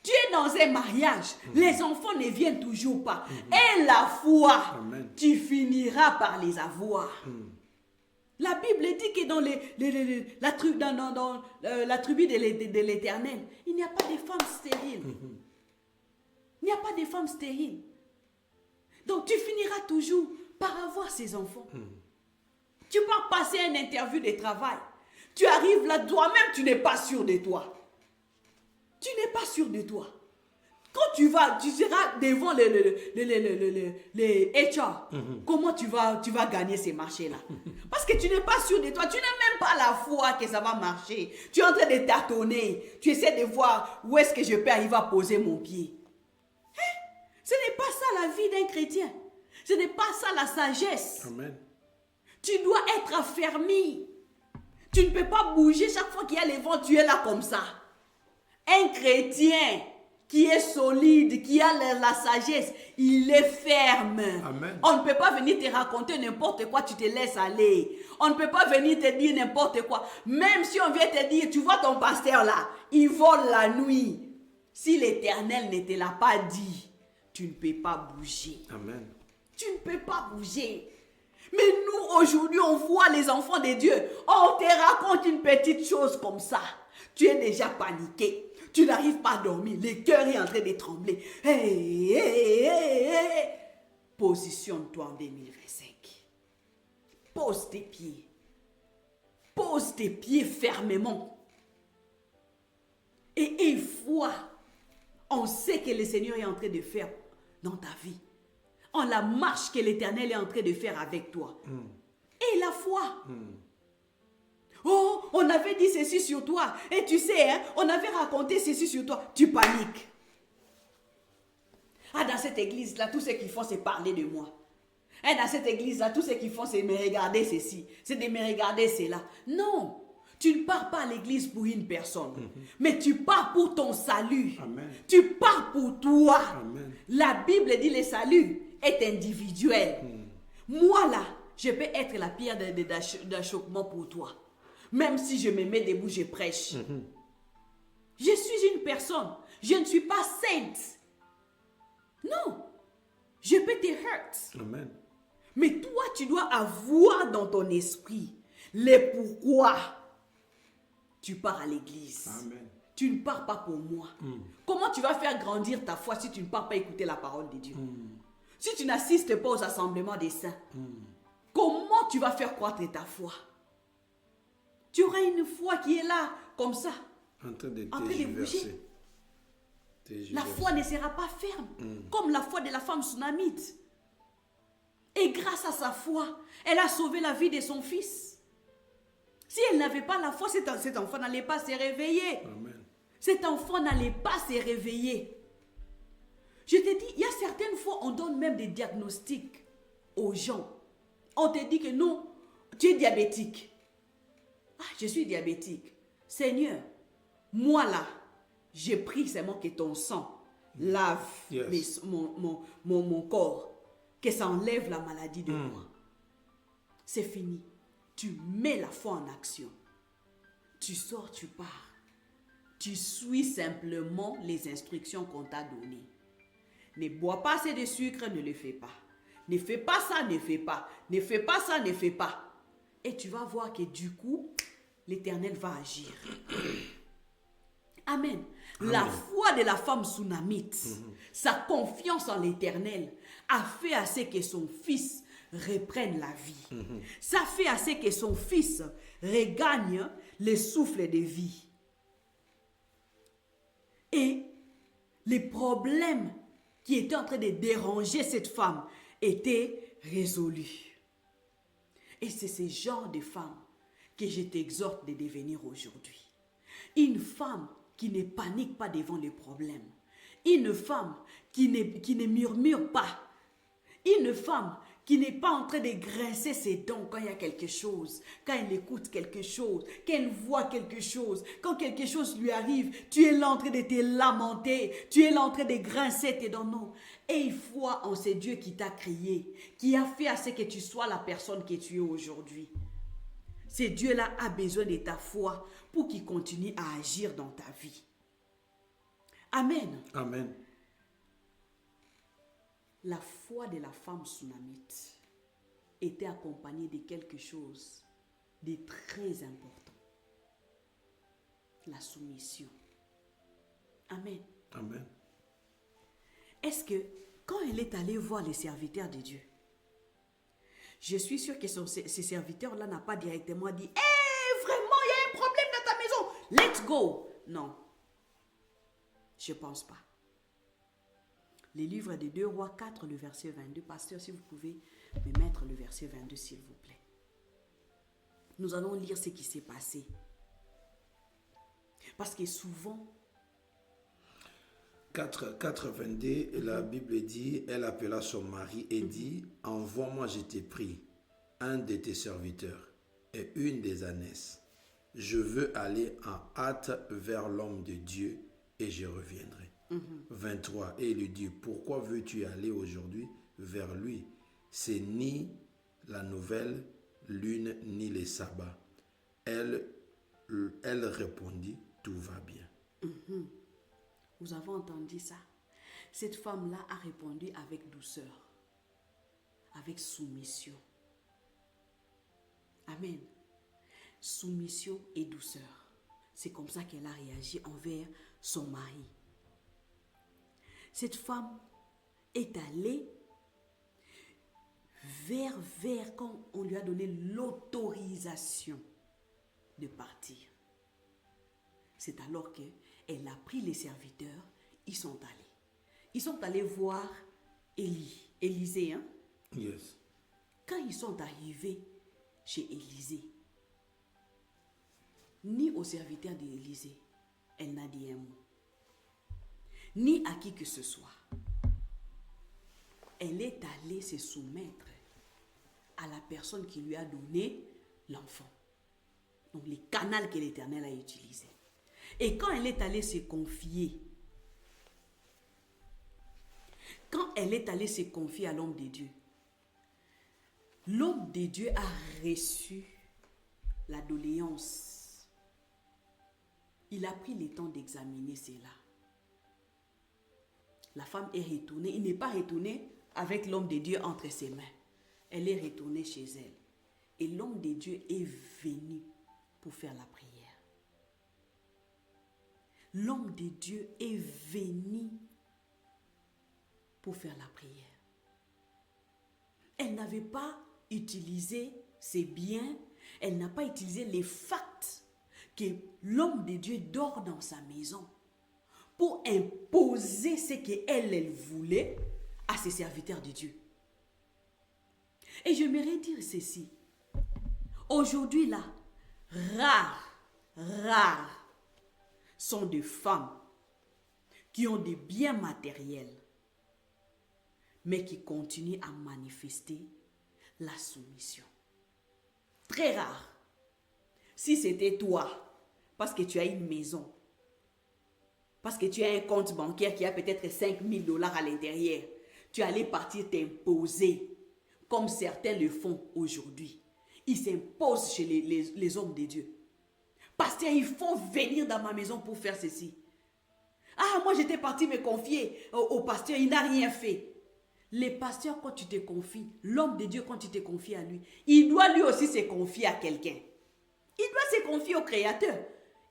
Tu es dans un mariage, les enfants ne viennent toujours pas. Et la foi, Amen. tu finiras par les avoir. La Bible dit que dans la tribu de l'Éternel, il n'y a pas de femmes stériles. Il n'y a pas de femmes stériles. Donc tu finiras toujours par avoir ces enfants. Tu vas passer une interview de travail. Tu arrives là, toi-même, tu n'es pas sûr de toi. Tu n'es pas sûr de toi. Quand tu seras devant les HR. Comment tu vas gagner ces marchés-là? Parce que tu n'es pas sûr de toi. Tu n'as même pas la foi que ça va marcher. Tu es en train de tâtonner. Tu essaies de voir où est-ce que je peux arriver à poser mon pied. Ce n'est pas ça la vie d'un chrétien. Ce n'est pas ça la sagesse. Amen. Tu dois être affermi. Tu ne peux pas bouger chaque fois qu'il y a les vents. Tu es là comme ça. Un chrétien qui est solide, qui a la sagesse, il est ferme. Amen. On ne peut pas venir te raconter n'importe quoi, tu te laisses aller. On ne peut pas venir te dire n'importe quoi. Même si on vient te dire, tu vois ton pasteur là, il vole la nuit. Si l'Éternel ne te l'a pas dit, tu ne peux pas bouger. Amen. Tu ne peux pas bouger. Mais nous, aujourd'hui, on voit les enfants de Dieu. On te raconte une petite chose comme ça. Tu es déjà paniqué. Tu n'arrives pas à dormir. Le cœur est en train de trembler. Hey. Positionne-toi en 2025. Pose tes pieds. Pose tes pieds fermement. Et une fois, on sait que le Seigneur est en train de faire dans ta vie. En la marche que l'Éternel est en train de faire avec toi. Et la foi. Oh, on avait dit ceci sur toi. Et tu sais, hein, on avait raconté ceci sur toi. Tu paniques. Ah, dans cette église-là, tout ce qu'ils font, c'est parler de moi. Et dans cette église-là, tout ce qu'ils font, c'est me regarder ceci. C'est de me regarder cela. Non. Tu ne pars pas à l'église pour une personne. Mais tu pars pour ton salut. Amen. Tu pars pour toi. Amen. La Bible dit le salut est individuel. Moi là, je peux être la pierre d'achoppement pour toi. Même si je me mets debout, je prêche. Je suis une personne. Je ne suis pas sainte. Non. Je peux te hurt. Amen. Mais toi, tu dois avoir dans ton esprit le pourquoi tu pars à l'église. Amen. Tu ne pars pas pour moi. Comment tu vas faire grandir ta foi si tu ne pars pas écouter la parole de Dieu? Si tu n'assistes pas aux assemblements des saints, comment tu vas faire croître ta foi? Tu auras une foi qui est là, comme ça, En train de en train de bouger. La foi ne sera pas ferme, comme la foi de la femme sunamite. Et grâce à sa foi, elle a sauvé la vie de son fils. Si elle n'avait pas la foi, cet enfant n'allait pas se réveiller. Amen. Cet enfant n'allait pas se réveiller. Je te dis, il y a certaines fois, on donne même des diagnostics aux gens. On te dit que non, tu es diabétique. Ah, je suis diabétique. Seigneur, moi là, je prie seulement que ton sang lave mon corps, que ça enlève la maladie de moi. C'est fini. Tu mets la foi en action. Tu sors, tu pars. Tu suis simplement les instructions qu'on t'a données. Ne bois pas assez de sucre, ne le fais pas. Ne fais pas ça, ne fais pas. Ne fais pas ça, ne fais pas. Et tu vas voir que du coup, l'Éternel va agir. Amen. La foi de la femme sunamite, sa confiance en l'Éternel, a fait assez que son fils reprenne la vie. Ça fait assez que son fils regagne le souffle de vie. Et les problèmes qui étaient en train de déranger cette femme étaient résolus. Et c'est ce genre de femme que je t'exhorte de devenir aujourd'hui. Une femme qui ne panique pas devant les problèmes. Une femme qui ne murmure pas. Une femme qui n'est pas en train de grincer ses dents quand il y a quelque chose, quand elle écoute quelque chose, quand elle voit quelque chose, quand quelque chose lui arrive, tu es là en train de te lamenter, tu es là en train de grincer tes dents. Non. Et il faut en ce Dieu qui t'a créé, qui a fait à ce que tu sois la personne que tu es aujourd'hui. Ce Dieu-là a besoin de ta foi pour qu'il continue à agir dans ta vie. Amen. Amen. La foi de la femme sunamite était accompagnée de quelque chose de très important. La soumission. Amen. Amen. Est-ce que quand elle est allée voir les serviteurs de Dieu, je suis sûre que ces serviteurs-là n'ont pas directement dit « Hé, vraiment, il y a un problème dans ta maison, let's go !» Non, je ne pense pas. Le livre de 2 Rois 4, le verset 22. Pasteur, si vous pouvez me mettre le verset 22, s'il vous plaît. Nous allons lire ce qui s'est passé. Parce que souvent... 4,22, la Bible dit, elle appela son mari et dit, envoie-moi, je t'ai pris, un de tes serviteurs et une des ânesses. Je veux aller en hâte vers l'homme de Dieu et je reviendrai. 23, et il lui dit, pourquoi veux-tu aller aujourd'hui vers lui? C'est ni la nouvelle lune ni les sabbats. Elle répondit, tout va bien. Vous avez entendu ça? Cette femme-là a répondu avec douceur, avec soumission. Amen. Soumission et douceur. C'est comme ça qu'elle a réagi envers son mari. Cette femme est allée vers quand on lui a donné l'autorisation de partir. C'est alors qu'elle a pris les serviteurs, ils sont allés. Ils sont allés voir Élisée. Hein? Yes. Quand ils sont arrivés chez Élisée, ni aux serviteurs d'Élisée, elle n'a dit un mot. Ni à qui que ce soit. Elle est allée se soumettre à la personne qui lui a donné l'enfant. Donc, les canaux que l'Éternel a utilisés. Et quand elle est allée se confier, à l'homme de Dieu, l'homme de Dieu a reçu la doléance. Il a pris le temps d'examiner cela. La femme est retournée. Il n'est pas retourné avec l'homme de Dieu entre ses mains. Elle est retournée chez elle. Et l'homme de Dieu est venu pour faire la prière. L'homme de Dieu est venu pour faire la prière. Elle n'avait pas utilisé ses biens, elle n'a pas utilisé les facts que l'homme de Dieu dort dans sa maison pour imposer ce qu'elle voulait à ses serviteurs de Dieu. Et j'aimerais dire ceci. Aujourd'hui là, rares sont des femmes qui ont des biens matériels, mais qui continuent à manifester la soumission. Très rare. Si c'était toi, parce que tu as une maison, parce que tu as un compte bancaire qui a peut-être 5 000 $ à l'intérieur, tu allais partir t'imposer, comme certains le font aujourd'hui. Ils s'imposent chez les hommes de Dieu. Pasteur, il faut venir dans ma maison pour faire ceci. Ah, moi j'étais parti me confier au pasteur, il n'a rien fait. Les pasteurs, quand tu te confies, l'homme de Dieu, quand tu te confies à lui, il doit lui aussi se confier à quelqu'un. Il doit se confier au Créateur.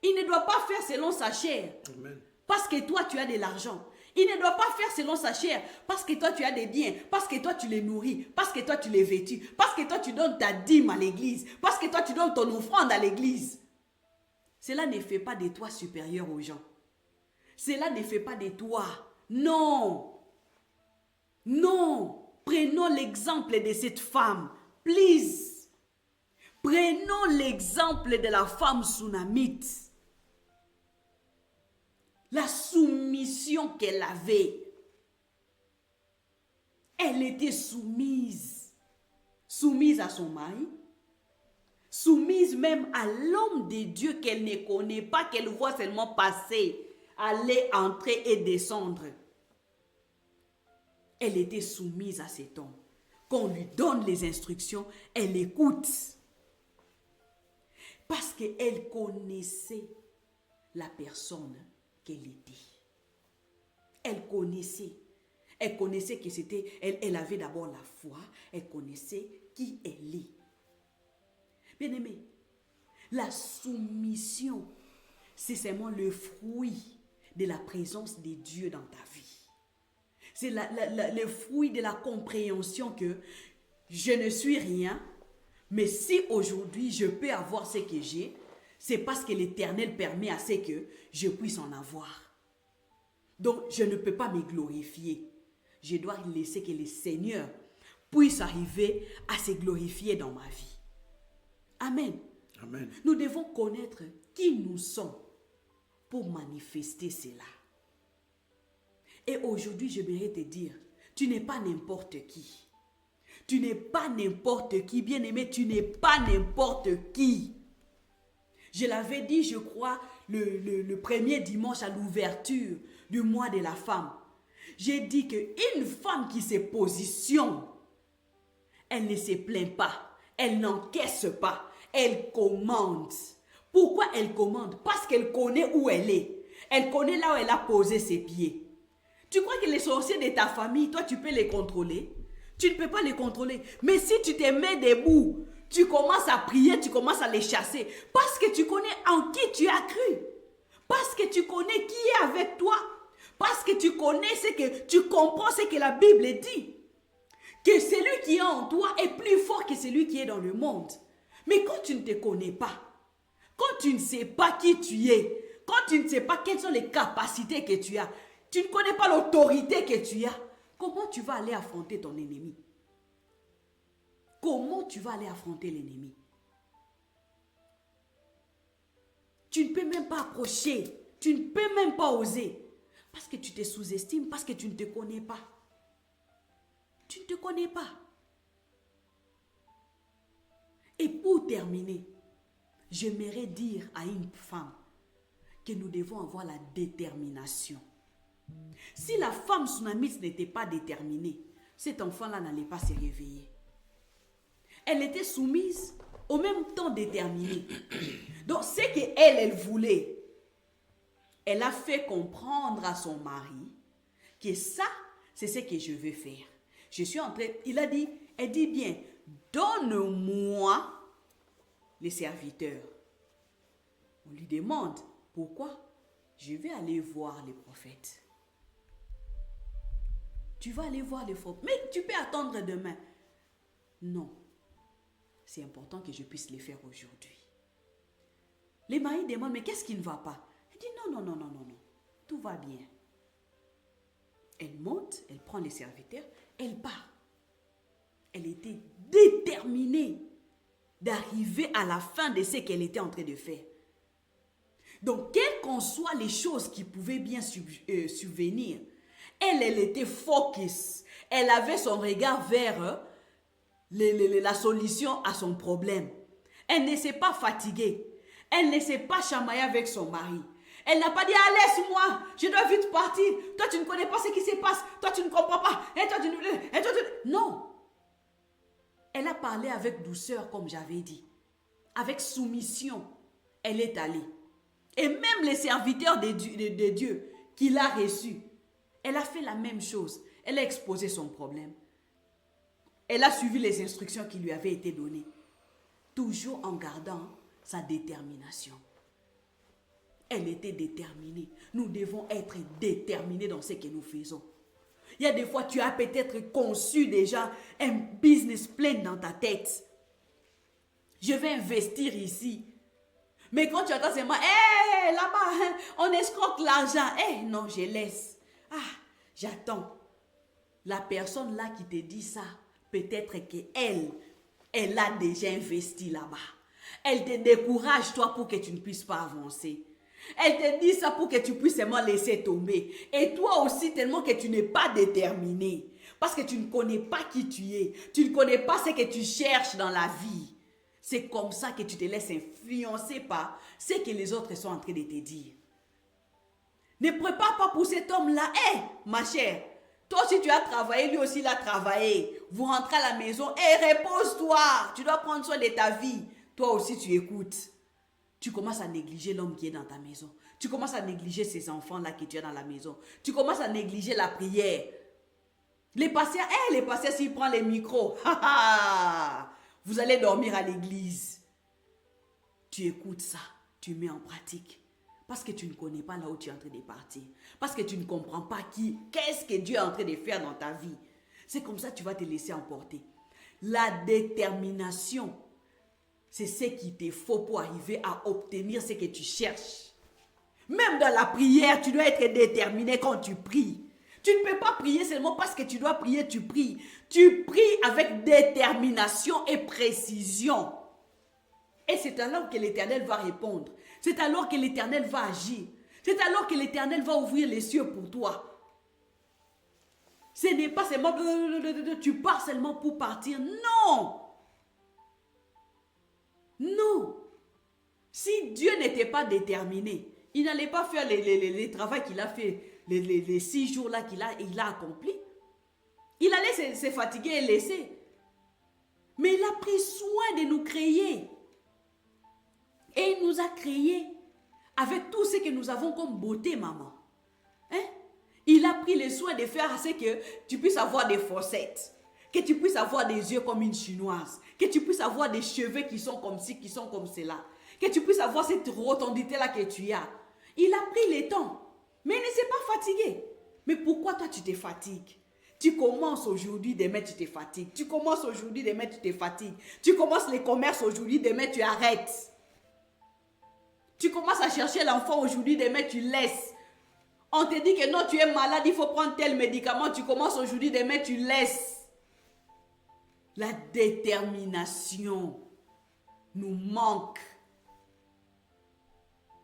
Il ne doit pas faire selon sa chair. Amen. Parce que toi, tu as de l'argent. Il ne doit pas faire selon sa chair. Parce que toi, tu as des biens. Parce que toi, tu les nourris. Parce que toi, tu les vêtus. Parce que toi, tu donnes ta dîme à l'église. Parce que toi, tu donnes ton offrande à l'église. Cela ne fait pas de toi supérieur aux gens. Cela ne fait pas de toi. Non. Non. Prenons l'exemple de cette femme. Please. Prenons l'exemple de la femme sunamite. La soumission qu'elle avait. Elle était soumise. Soumise à son mari. Soumise même à l'homme de Dieu qu'elle ne connaît pas, qu'elle voit seulement passer, aller, entrer et descendre. Elle était soumise à cet homme. Qu'on lui donne les instructions, elle écoute. Parce qu'elle connaissait la personne qu'elle était. Elle connaissait. Elle connaissait que c'était... Elle avait d'abord la foi. Elle connaissait qui elle est. Bien-aimé, la soumission, c'est seulement le fruit de la présence de Dieu dans ta vie. C'est le fruit de la compréhension que je ne suis rien, mais si aujourd'hui je peux avoir ce que j'ai, c'est parce que l'Éternel permet à ce que je puisse en avoir. Donc, je ne peux pas me glorifier. Je dois laisser que le Seigneur puisse arriver à se glorifier dans ma vie. Amen. Amen. Nous devons connaître qui nous sommes pour manifester cela. Et aujourd'hui, je voudrais te dire, tu n'es pas n'importe qui. Tu n'es pas n'importe qui, bien-aimé, tu n'es pas n'importe qui. Je l'avais dit, je crois, le premier dimanche à l'ouverture du mois de la femme. J'ai dit qu'une femme qui se positionne, elle ne se plaint pas, elle n'encaisse pas, elle commande. Pourquoi elle commande? Parce qu'elle connaît où elle est. Elle connaît là où elle a posé ses pieds. Tu crois que les sorciers de ta famille, toi, tu peux les contrôler? Tu ne peux pas les contrôler. Mais si tu te mets debout, tu commences à prier, tu commences à les chasser. Parce que tu connais en qui tu as cru. Parce que tu connais qui est avec toi. Parce que tu connais ce que tu comprends ce que la Bible dit. Que celui qui est en toi est plus fort que celui qui est dans le monde. Mais quand tu ne te connais pas, quand tu ne sais pas qui tu es, quand tu ne sais pas quelles sont les capacités que tu as, tu ne connais pas l'autorité que tu as, comment tu vas aller affronter ton ennemi? Comment tu vas aller affronter l'ennemi? Tu ne peux même pas approcher. Tu ne peux même pas oser. Parce que tu te sous-estimes, parce que tu ne te connais pas. Tu ne te connais pas. Et pour terminer, j'aimerais dire à une femme que nous devons avoir la détermination. Si la femme tsunamite n'était pas déterminée, cet enfant-là n'allait pas se réveiller. Elle était soumise, au même temps déterminée. Donc, ce qu'elle voulait, elle a fait comprendre à son mari que ça, c'est ce que je veux faire. Je suis en train, elle dit bien, donne-moi les serviteurs. On lui demande, pourquoi? Je vais aller voir les prophètes. Tu vas aller voir les prophètes. Mais tu peux attendre demain. Non. C'est important que je puisse les faire aujourd'hui. Les maris demandent, mais qu'est-ce qui ne va pas? Elle dit, non. Tout va bien. Elle monte, elle prend les serviteurs, elle part. Elle était déterminée d'arriver à la fin de ce qu'elle était en train de faire. Donc, quelles qu'en soient les choses qui pouvaient bien subvenir, elle était focus. Elle avait son regard vers la solution à son problème. Elle ne s'est pas fatiguée. Elle ne s'est pas chamaillée avec son mari. Elle n'a pas dit, ah, laisse-moi, je dois vite partir. Toi, tu ne connais pas ce qui se passe. Toi, tu ne comprends pas. Et toi, Non. Elle a parlé avec douceur, comme j'avais dit. Avec soumission, elle est allée. Et même les serviteurs de Dieu qu'il a reçus, elle a fait la même chose. Elle a exposé son problème. Elle a suivi les instructions qui lui avaient été données. Toujours en gardant sa détermination. Elle était déterminée. Nous devons être déterminés dans ce que nous faisons. Il y a des fois, tu as peut-être conçu déjà un business plan dans ta tête. Je vais investir ici. Mais quand tu attends seulement, là-bas, on escroque l'argent. Non, je laisse. J'attends. La personne là qui te dit ça, peut-être qu'elle a déjà investi là-bas. Elle te décourage, toi, pour que tu ne puisses pas avancer. Elle te dit ça pour que tu puisses seulement laisser tomber. Et toi aussi, tellement que tu n'es pas déterminé. Parce que tu ne connais pas qui tu es. Tu ne connais pas ce que tu cherches dans la vie. C'est comme ça que tu te laisses influencer par ce que les autres sont en train de te dire. Ne prépare pas pour cet homme-là. Ma chère, toi aussi tu as travaillé, lui aussi il a travaillé. Vous rentrez à la maison, repose-toi. Tu dois prendre soin de ta vie. Toi aussi tu écoutes. tu commences à négliger l'homme qui est dans ta maison. Tu commences à négliger ces enfants-là que tu as dans la maison. Tu commences à négliger la prière. Les pasteurs, s'ils prennent les micros, vous allez dormir à l'église. Tu écoutes ça, tu mets en pratique. Parce que tu ne connais pas là où tu es en train de partir. Parce que tu ne comprends pas qu'est-ce que Dieu est en train de faire dans ta vie. C'est comme ça que tu vas te laisser emporter. La détermination, c'est ce qu'il te faut pour arriver à obtenir ce que tu cherches. Même dans la prière, tu dois être déterminé quand tu pries. Tu ne peux pas prier seulement parce que tu dois prier, tu pries. Tu pries avec détermination et précision. Et c'est alors que l'Éternel va répondre. C'est alors que l'Éternel va agir. C'est alors que l'Éternel va ouvrir les cieux pour toi. Ce n'est pas seulement tu pars seulement pour partir. Non. Non. Si Dieu n'était pas déterminé, il n'allait pas faire les travaux qu'il a fait, les 6 jours là qu'il a accompli. Il allait se fatiguer et laisser. Mais il a pris soin de nous créer. Et il nous a créés avec tout ce que nous avons comme beauté, maman. Hein? Il a pris le soin de faire ce que tu puisses avoir des fossettes, que tu puisses avoir des yeux comme une chinoise, que tu puisses avoir des cheveux qui sont comme ci, qui sont comme cela, que tu puisses avoir cette rotondité-là que tu as. Il a pris le temps, mais il ne s'est pas fatigué. Mais pourquoi toi tu te fatigues? Tu commences aujourd'hui, demain tu te fatigues. Tu commences aujourd'hui, demain tu te fatigues. Tu commences les commerces aujourd'hui, demain tu arrêtes. Tu commences à chercher l'enfant aujourd'hui, demain tu laisses. On te dit que non, tu es malade, il faut prendre tel médicament. Tu commences aujourd'hui, demain tu laisses. La détermination nous manque.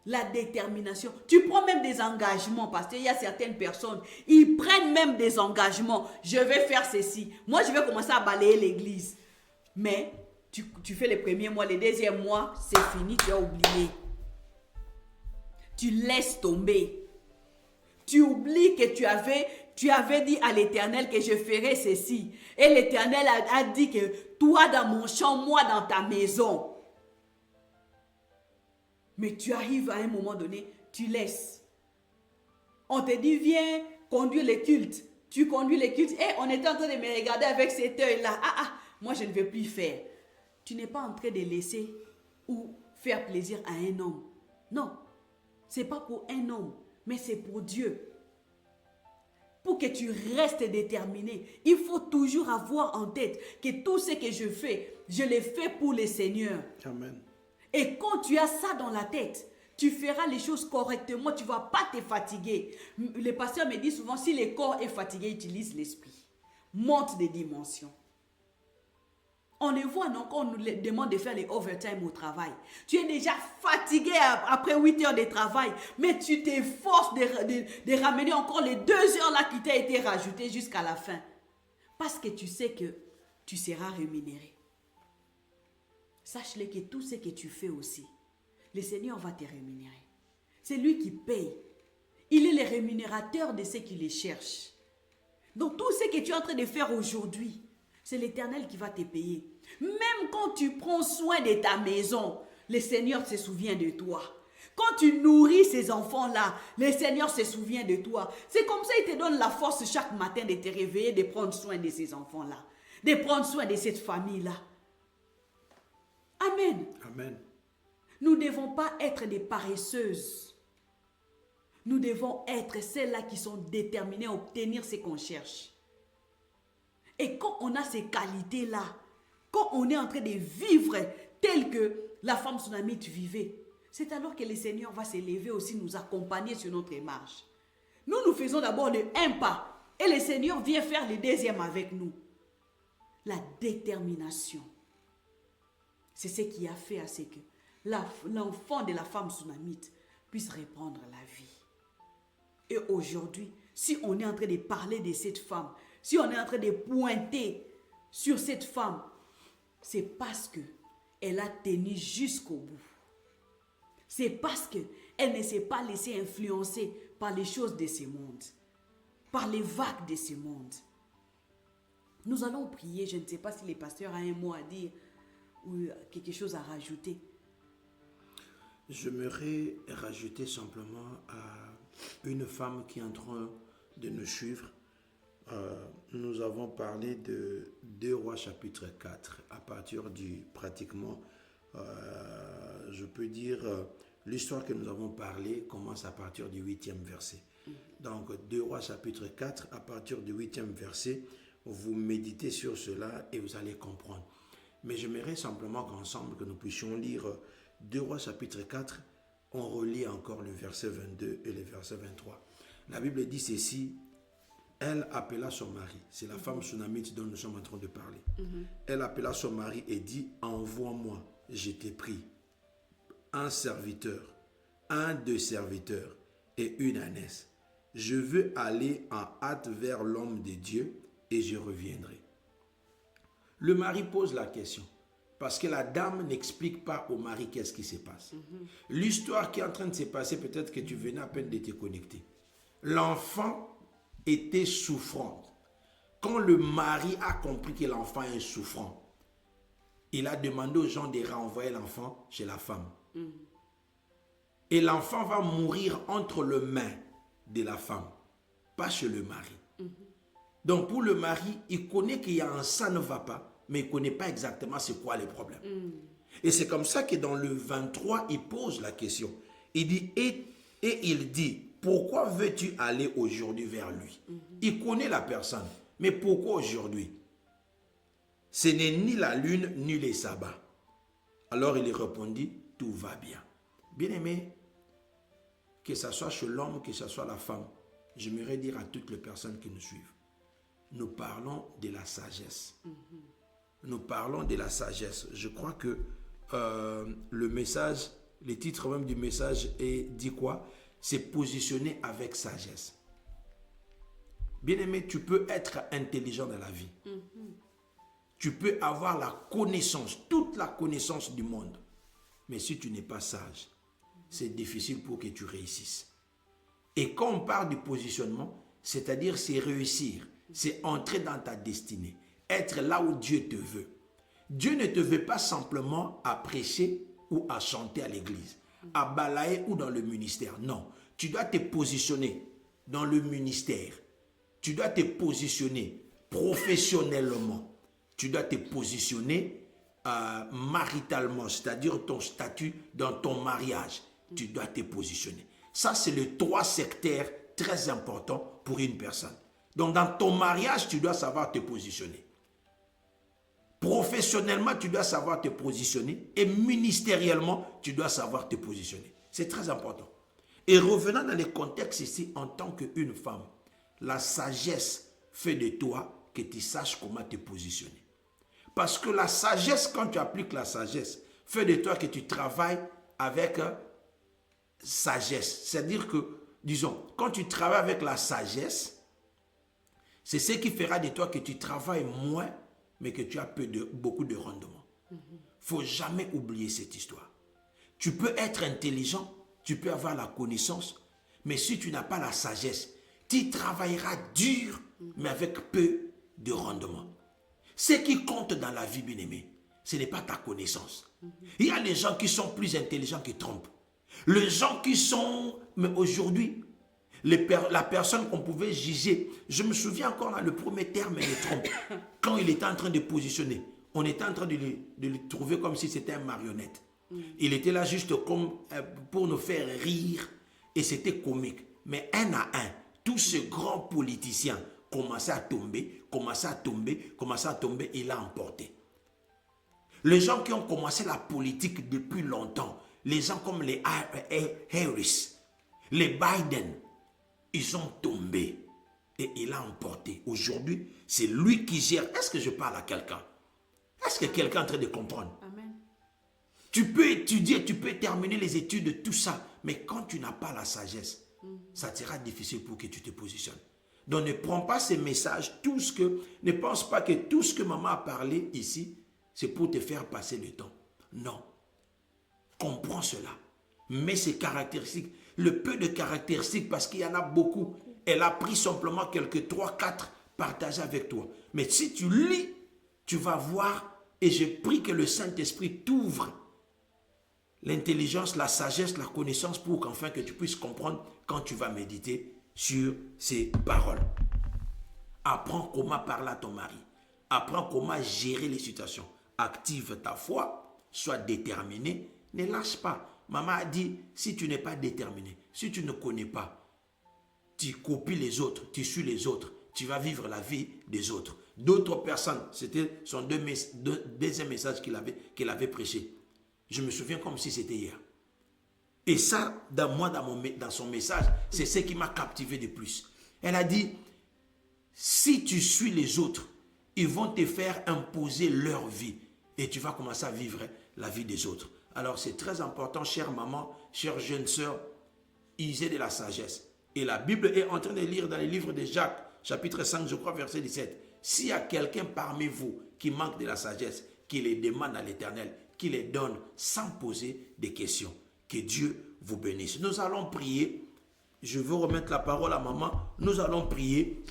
La détermination. Tu prends même des engagements parce qu'il y a certaines personnes, ils prennent même des engagements. Je vais faire ceci. Moi, je vais commencer à balayer l'église. Mais tu fais les premiers mois, les deuxièmes mois, c'est fini, tu as oublié. Tu laisses tomber. Tu oublies que tu avais dit à l'Éternel que je ferais ceci. Et l'Éternel a dit que toi dans mon champ, moi dans ta maison. Mais tu arrives à un moment donné, tu laisses. On te dit, viens conduire les cultes. Tu conduis les cultes. Et on était en train de me regarder avec cet œil-là. Moi je ne veux plus faire. Tu n'es pas en train de laisser ou faire plaisir à un homme. Non. Ce n'est pas pour un homme, mais c'est pour Dieu. Pour que tu restes déterminé, il faut toujours avoir en tête que tout ce que je fais, je le fais pour le Seigneur. Amen. Et quand tu as ça dans la tête, tu feras les choses correctement, tu ne vas pas te fatiguer. Les pasteurs me disent souvent, si le corps est fatigué, utilise l'esprit. Monte des dimensions. On les voit, non, quand on nous demande de faire les overtime au travail. Tu es déjà fatigué après 8 heures de travail, mais tu t'efforces de ramener encore les 2 heures là qui t'ont été rajoutées jusqu'à la fin. Parce que tu sais que tu seras rémunéré. Sache-le que tout ce que tu fais aussi, le Seigneur va te rémunérer. C'est lui qui paye. Il est le rémunérateur de ceux qui les cherchent. Donc tout ce que tu es en train de faire aujourd'hui, c'est l'Éternel qui va te payer. Même quand tu prends soin de ta maison, le Seigneur se souvient de toi. Quand tu nourris ces enfants-là, le Seigneur se souvient de toi. C'est comme ça qu'il te donne la force chaque matin de te réveiller, de prendre soin de ces enfants-là, de prendre soin de cette famille-là. Amen. Amen. Nous ne devons pas être des paresseuses. Nous devons être celles-là qui sont déterminées à obtenir ce qu'on cherche. Et quand on a ces qualités-là, quand on est en train de vivre tel que la femme tsunamite vivait, c'est alors que le Seigneur va s'élever aussi, nous accompagner sur notre marche. Nous faisons d'abord le 1 pas et le Seigneur vient faire le 2e avec nous. La détermination. C'est ce qui a fait à ce que l'enfant de la femme tsunamite puisse reprendre la vie. Et aujourd'hui, si on est en train de parler de cette femme, si on est en train de pointer sur cette femme, c'est parce qu'elle a tenu jusqu'au bout. C'est parce qu'elle ne s'est pas laissée influencer par les choses de ce monde, par les vagues de ce monde. Nous allons prier. Je ne sais pas si le pasteur a un mot à dire ou quelque chose à rajouter. J'aimerais rajouter simplement à une femme qui est en train de nous suivre. Nous avons parlé de 2 Rois chapitre 4 à partir du pratiquement, je peux dire, l'histoire que nous avons parlé commence à partir du 8e verset. Donc 2 Rois chapitre 4 à partir du 8e verset, vous méditez sur cela et vous allez comprendre. Mais j'aimerais simplement qu'ensemble que nous puissions lire 2 Rois chapitre 4, on relit encore le verset 22 et le verset 23. La Bible dit ceci: elle appela son mari, c'est la femme sunamite dont nous sommes en train de parler. Elle appela son mari et dit: envoie-moi, je t'ai pris, un serviteur, un de serviteurs et une ânesse. Je veux aller en hâte vers l'homme de Dieu et je reviendrai. Le mari pose la question parce que la dame n'explique pas au mari qu'est-ce qui se passe. L'histoire qui est en train de se passer, peut-être que tu venais à peine de te connecter. L'enfant était souffrant. Quand le mari a compris que l'enfant est souffrant, il a demandé aux gens de renvoyer l'enfant chez la femme. Et l'enfant va mourir entre les mains de la femme, pas chez le mari. Donc pour le mari, il connaît qu'il y a un ça ne va pas, mais il ne connaît pas exactement c'est quoi les problèmes. Et c'est comme ça que dans le 23, il pose la question. Il dit, et il dit, pourquoi veux-tu aller aujourd'hui vers lui? Il connaît la personne, mais pourquoi aujourd'hui? Ce n'est ni la lune, ni les sabbats. Alors il répondit, tout va bien. Bien-aimé, que ce soit chez l'homme, que ce soit la femme, j'aimerais dire à toutes les personnes qui nous suivent, nous parlons de la sagesse. Nous parlons de la sagesse. Je crois que le message, le titre même du message dit quoi? C'est positionner avec sagesse. Bien-aimé, tu peux être intelligent dans la vie. Tu peux avoir la connaissance, toute la connaissance du monde. Mais si tu n'es pas sage, c'est difficile pour que tu réussisses. Et quand on parle du positionnement, c'est-à-dire c'est réussir, c'est entrer dans ta destinée, être là où Dieu te veut. Dieu ne te veut pas simplement à prêcher ou à chanter à l'église, à balayer ou dans le ministère. Non, tu dois te positionner dans le ministère. Tu dois te positionner professionnellement. Tu dois te positionner maritalement, c'est-à-dire ton statut dans ton mariage. Tu dois te positionner. Ça, c'est les 3 secteurs très importants pour une personne. Donc, dans ton mariage, tu dois savoir te positionner. Professionnellement, tu dois savoir te positionner. Et ministériellement, tu dois savoir te positionner. C'est très important. Et revenant dans le contexte ici, en tant qu'une femme, la sagesse fait de toi que tu saches comment te positionner. Parce que la sagesse, quand tu appliques la sagesse, fait de toi que tu travailles avec sagesse. C'est-à-dire que, disons, quand tu travailles avec la sagesse, c'est ce qui fera de toi que tu travailles moins, mais que tu as beaucoup de rendement. Il ne faut jamais oublier cette histoire. Tu peux être intelligent, tu peux avoir la connaissance, mais si tu n'as pas la sagesse, tu travailleras dur, mais avec peu de rendement. Ce qui compte dans la vie, bien-aimé, ce n'est pas ta connaissance. Il y a les gens qui sont plus intelligents qui trompent. Les gens qui sont, mais aujourd'hui, la personne qu'on pouvait juger, je me souviens encore dans le premier terme, il trompe. Quand il était en train de positionner, on était en train de le trouver comme si c'était une marionnette. Il était là juste comme pour nous faire rire et c'était comique. Mais un à un, tous ces grands politiciens commençaient à tomber, il a emporté. Les gens qui ont commencé la politique depuis longtemps, les gens comme les Harris, les Biden, ils ont tombé et il a emporté. Aujourd'hui, c'est lui qui gère. Est-ce que je parle à quelqu'un? Est-ce que quelqu'un est en train de comprendre? Amen. Tu peux étudier, tu peux terminer les études de tout ça, mais quand tu n'as pas la sagesse, ça sera difficile pour que tu te positionnes. Donc ne prends pas ces messages, ne pense pas que tout ce que maman a parlé ici, c'est pour te faire passer le temps. Non. Comprends cela. Mais ces caractéristiques, le peu de caractéristiques, parce qu'il y en a beaucoup, elle a pris simplement quelques 3, 4 partagés avec toi. Mais si tu lis, tu vas voir, et je prie que le Saint-Esprit t'ouvre l'intelligence, la sagesse, la connaissance pour qu'enfin que tu puisses comprendre quand tu vas méditer sur ces paroles. Apprends comment parler à ton mari. Apprends comment gérer les situations. Active ta foi, sois déterminé, ne lâche pas. Maman a dit, si tu n'es pas déterminé, si tu ne connais pas, tu copies les autres, tu suis les autres, tu vas vivre la vie des autres. D'autres personnes, c'était son deuxième message qu'il avait prêché. Je me souviens comme si c'était hier. Et ça, dans son message, c'est ce qui m'a captivé de plus. Elle a dit, si tu suis les autres, ils vont te faire imposer leur vie. Et tu vas commencer à vivre la vie des autres. Alors c'est très important, chère maman, chère jeune sœur, usez de la sagesse. Et la Bible est en train de lire dans les livres de Jacques, chapitre 5, je crois, verset 17. S'il y a quelqu'un parmi vous qui manque de la sagesse, qu'il les demande à l'Éternel, qu'il les donne sans poser des questions. Que Dieu vous bénisse. Nous allons prier. Je veux remettre la parole à maman. Nous allons prier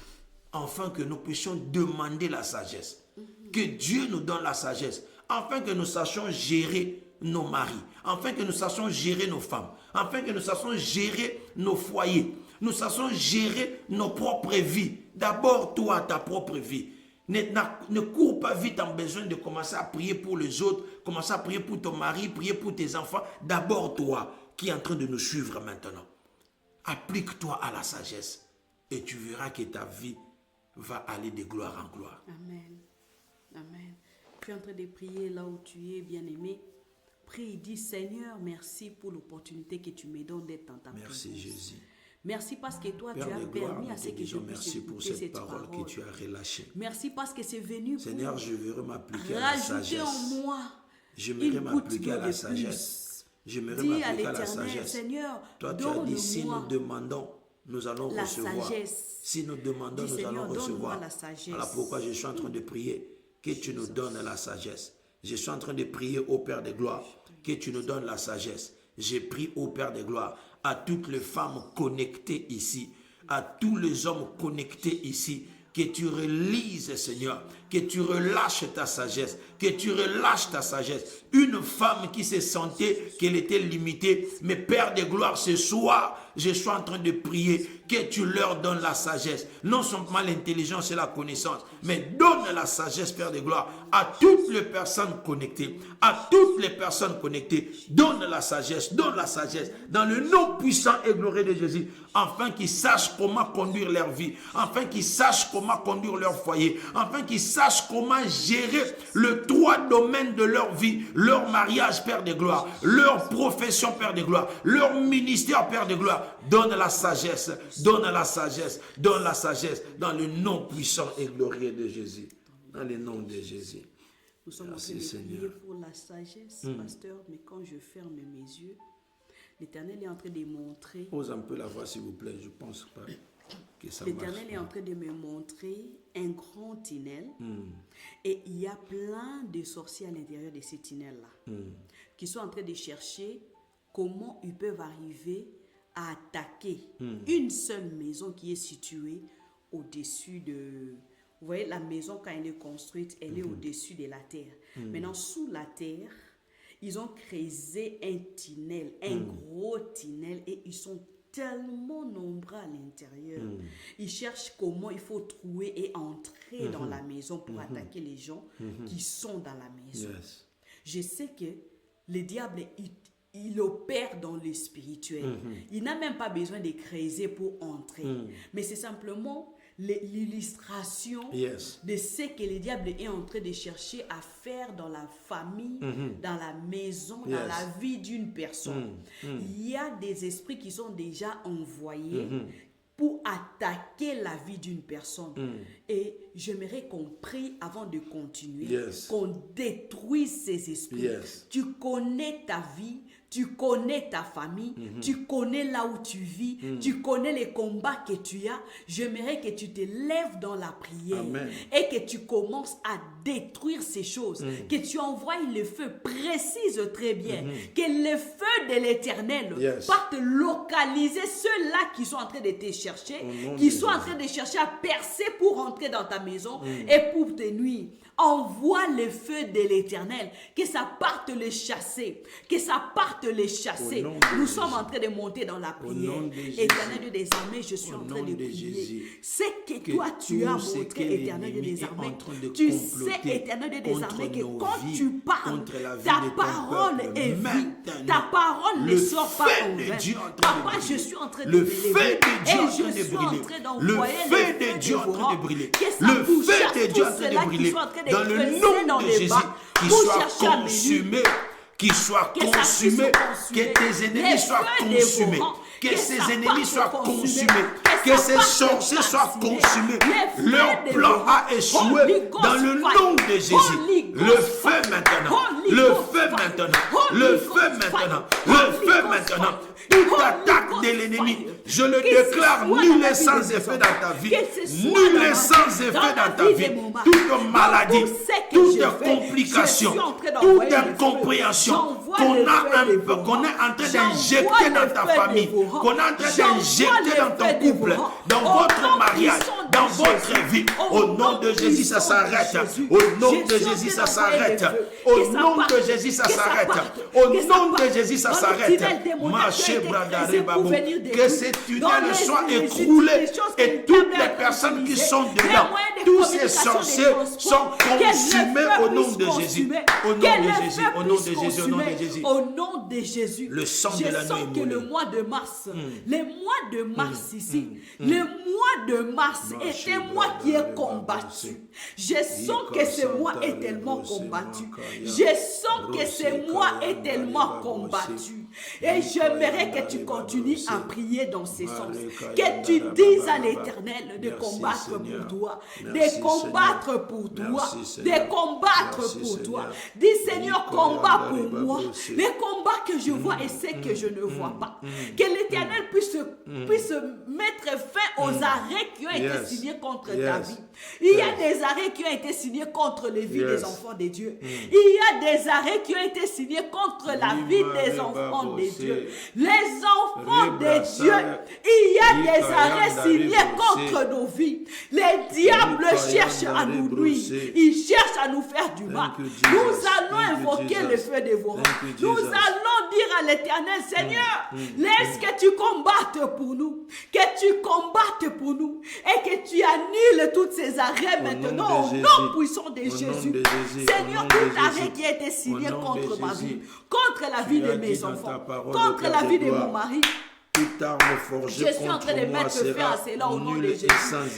afin que nous puissions demander la sagesse. Que Dieu nous donne la sagesse. Afin que nous sachions gérer nos maris. Afin que nous sachions gérer nos femmes. Afin que nous sachions gérer nos foyers. Nous sachions gérer nos propres vies. D'abord, toi, ta propre vie. Ne cours pas vite en besoin de commencer à prier pour les autres, commencer à prier pour ton mari, prier pour tes enfants. D'abord, toi, qui es en train de nous suivre maintenant. Applique-toi à la sagesse et tu verras que ta vie va aller de gloire en gloire. Amen. Amen. Tu es en train de prier là où tu es, bien-aimé. Prie, dis Seigneur, merci pour l'opportunité que tu me donnes d'être dans ta présence. Merci Jésus. Merci parce que toi, Père tu as de gloire, permis à ce que je puisse merci pour écouter cette parole que tu as relâchée. Merci parce que c'est venu Seigneur, pour je veux m'appliquer à la sagesse. rajouter en moi J'aimerais m'appliquer à la sagesse. J'aimerais m'appliquer à la sagesse. Seigneur, toi, tu as dit, si nous demandons, nous allons la recevoir. sagesse. Si nous demandons, nous allons recevoir. Voilà pourquoi je suis en train de prier que tu nous donnes la sagesse. Je suis en train de prier au Père de gloire que tu nous donnes la sagesse. J'ai pris au Père de gloire à toutes les femmes connectées ici, à tous les hommes connectés ici, que tu relises, Seigneur, que tu relâches ta sagesse, que tu relâches ta sagesse. Une femme qui se sentait qu'elle était limitée, mais Père de gloire, ce soir, je suis en train de prier que tu leur donnes la sagesse. Non seulement l'intelligence et la connaissance, mais donne la sagesse, Père de gloire, à toutes les personnes connectées. À toutes les personnes connectées, donne la sagesse, dans le nom puissant et glorieux de Jésus, afin qu'ils sachent comment conduire leur vie, afin qu'ils sachent comment conduire leur foyer, afin qu'ils sachent comment gérer les trois domaines de leur vie, leur mariage, Père de gloire, leur profession, Père de gloire, leur ministère, Père de gloire. Donne la sagesse, donne la sagesse, donne la sagesse, dans le nom puissant et glorieux de Jésus. Dans le nom de Jésus. Nous sommes en train de prier pour la sagesse, pasteur, mais quand je ferme mes yeux, l'Éternel est en train de montrer. Pose un peu la voix, s'il vous plaît, je pense pas que ça marche. L'Éternel est en train de me montrer un grand tunnel et il y a plein de sorciers à l'intérieur de ce tunnel-là qui sont en train de chercher comment ils peuvent arriver à attaquer une seule maison qui est située au-dessus de... Vous voyez, la maison, quand elle est construite, elle est au-dessus de la terre. Maintenant, sous la terre, ils ont creusé un tunnel, un gros tunnel, et ils sont tellement nombreux à l'intérieur. Ils cherchent comment il faut trouver et entrer dans la maison pour attaquer les gens qui sont dans la maison. Yes. Je sais que le diable, il opère dans le spirituel. Il n'a même pas besoin de creuser pour entrer. Mais c'est simplement l'illustration de ce que le diable est en train de chercher à faire dans la famille, dans la maison, dans la vie d'une personne. Il y a des esprits qui sont déjà envoyés pour attaquer la vie d'une personne. Et j'aimerais qu'on prie avant de continuer, qu'on détruise ces esprits. Tu connais ta vie, tu connais ta famille, tu connais là où tu vis, tu connais les combats que tu as. J'aimerais que tu te lèves dans la prière et que tu commences à détruire ces choses, que tu envoies le feu, précise très bien, que le feu de l'Éternel parte localiser ceux-là qui sont en train de te chercher, qui sont en train de chercher à percer pour rentrer dans ta maison et pour te nuire. Envoie le feu de l'Éternel, que ça parte les chasser, que ça parte te les chasser. Nous sommes en train de monter dans la prière. Éternel Dieu des armées, je suis en train de prier. C'est que toi tu as montré, Éternel Dieu des armées. Tu sais, Éternel Dieu des armées, que quand tu parles, ta parole est vie. Ta parole ne sort pas en vain. Papa, je suis en train de le feu de Dieu en train de brûler. Le feu de Dieu en train de brûler. Le feu de Dieu en train de brûler. Dans le nom de Jésus, qu'il soit consumé. Qu'il soit consumé. Que tes ennemis soient consumés. Que ses ennemis soient consumés. Que ses sorciers soient consumés. Leur plan a échoué dans le nom de Jésus. Le feu maintenant. Le feu maintenant. Le feu maintenant. Le feu maintenant. Toute attaque de l'ennemi, je le déclare nul et sans effet dans ta vie. Nul et sans effet dans ta vie. Toute maladie, toute complication, toute incompréhension qu'on est en train d'injecter dans ta famille, qu'on est en train d'injecter dans ton couple, dans votre mariage, dans votre vie. Au nom de Jésus, ça s'arrête. Au nom de Jésus, ça s'arrête. Au nom de Jésus, ça s'arrête. Au nom de Jésus, ça s'arrête. Que ces tunnels soient écroulés et toutes les personnes qui sont dedans, tous ces sorciers sont consumés au nom de Jésus. Au nom de Jésus, au nom de Jésus, au nom de Jésus. Au nom de Jésus. Le sang de l'agneau est que le mois de mars, le mois de mars ici, le mois de mars est un mois qui est combattu. Je sens que ce mois est tellement combattu. Je sens que ce mois est tellement combattu. Et j'aimerais que tu continues à prier dans ce sens. Que tu dises à l'Éternel de combattre pour toi. De combattre pour toi. De combattre pour toi. Dis Seigneur, combat pour moi. Les combats que je vois et ceux que je ne vois pas. Que l'Éternel puisse mettre fin aux arrêts qui ont été signés contre ta vie. Il y a des arrêts qui ont été signés contre les vies des enfants de Dieu. Il y a des arrêts qui ont été signés contre la vie des enfants de Dieu. Les enfants de Dieu, il y a des arrêts signés contre nos vies. Les diables cherchent à nous nuire. Ils cherchent à nous faire du mal. Nous allons invoquer le feu dévorant. Nous allons dire à l'Éternel, Seigneur, laisse que tu combattes pour nous. Que tu combattes pour nous. Et que tu annules toutes ces arrêts maintenant au nom puissant de Jésus. Seigneur, tout arrêt qui a été signé contre ma vie, contre la vie de mes enfants, contre la vie de mon mari, toute arme forgée je suis en train de mettre fin à cela au nom de Jésus.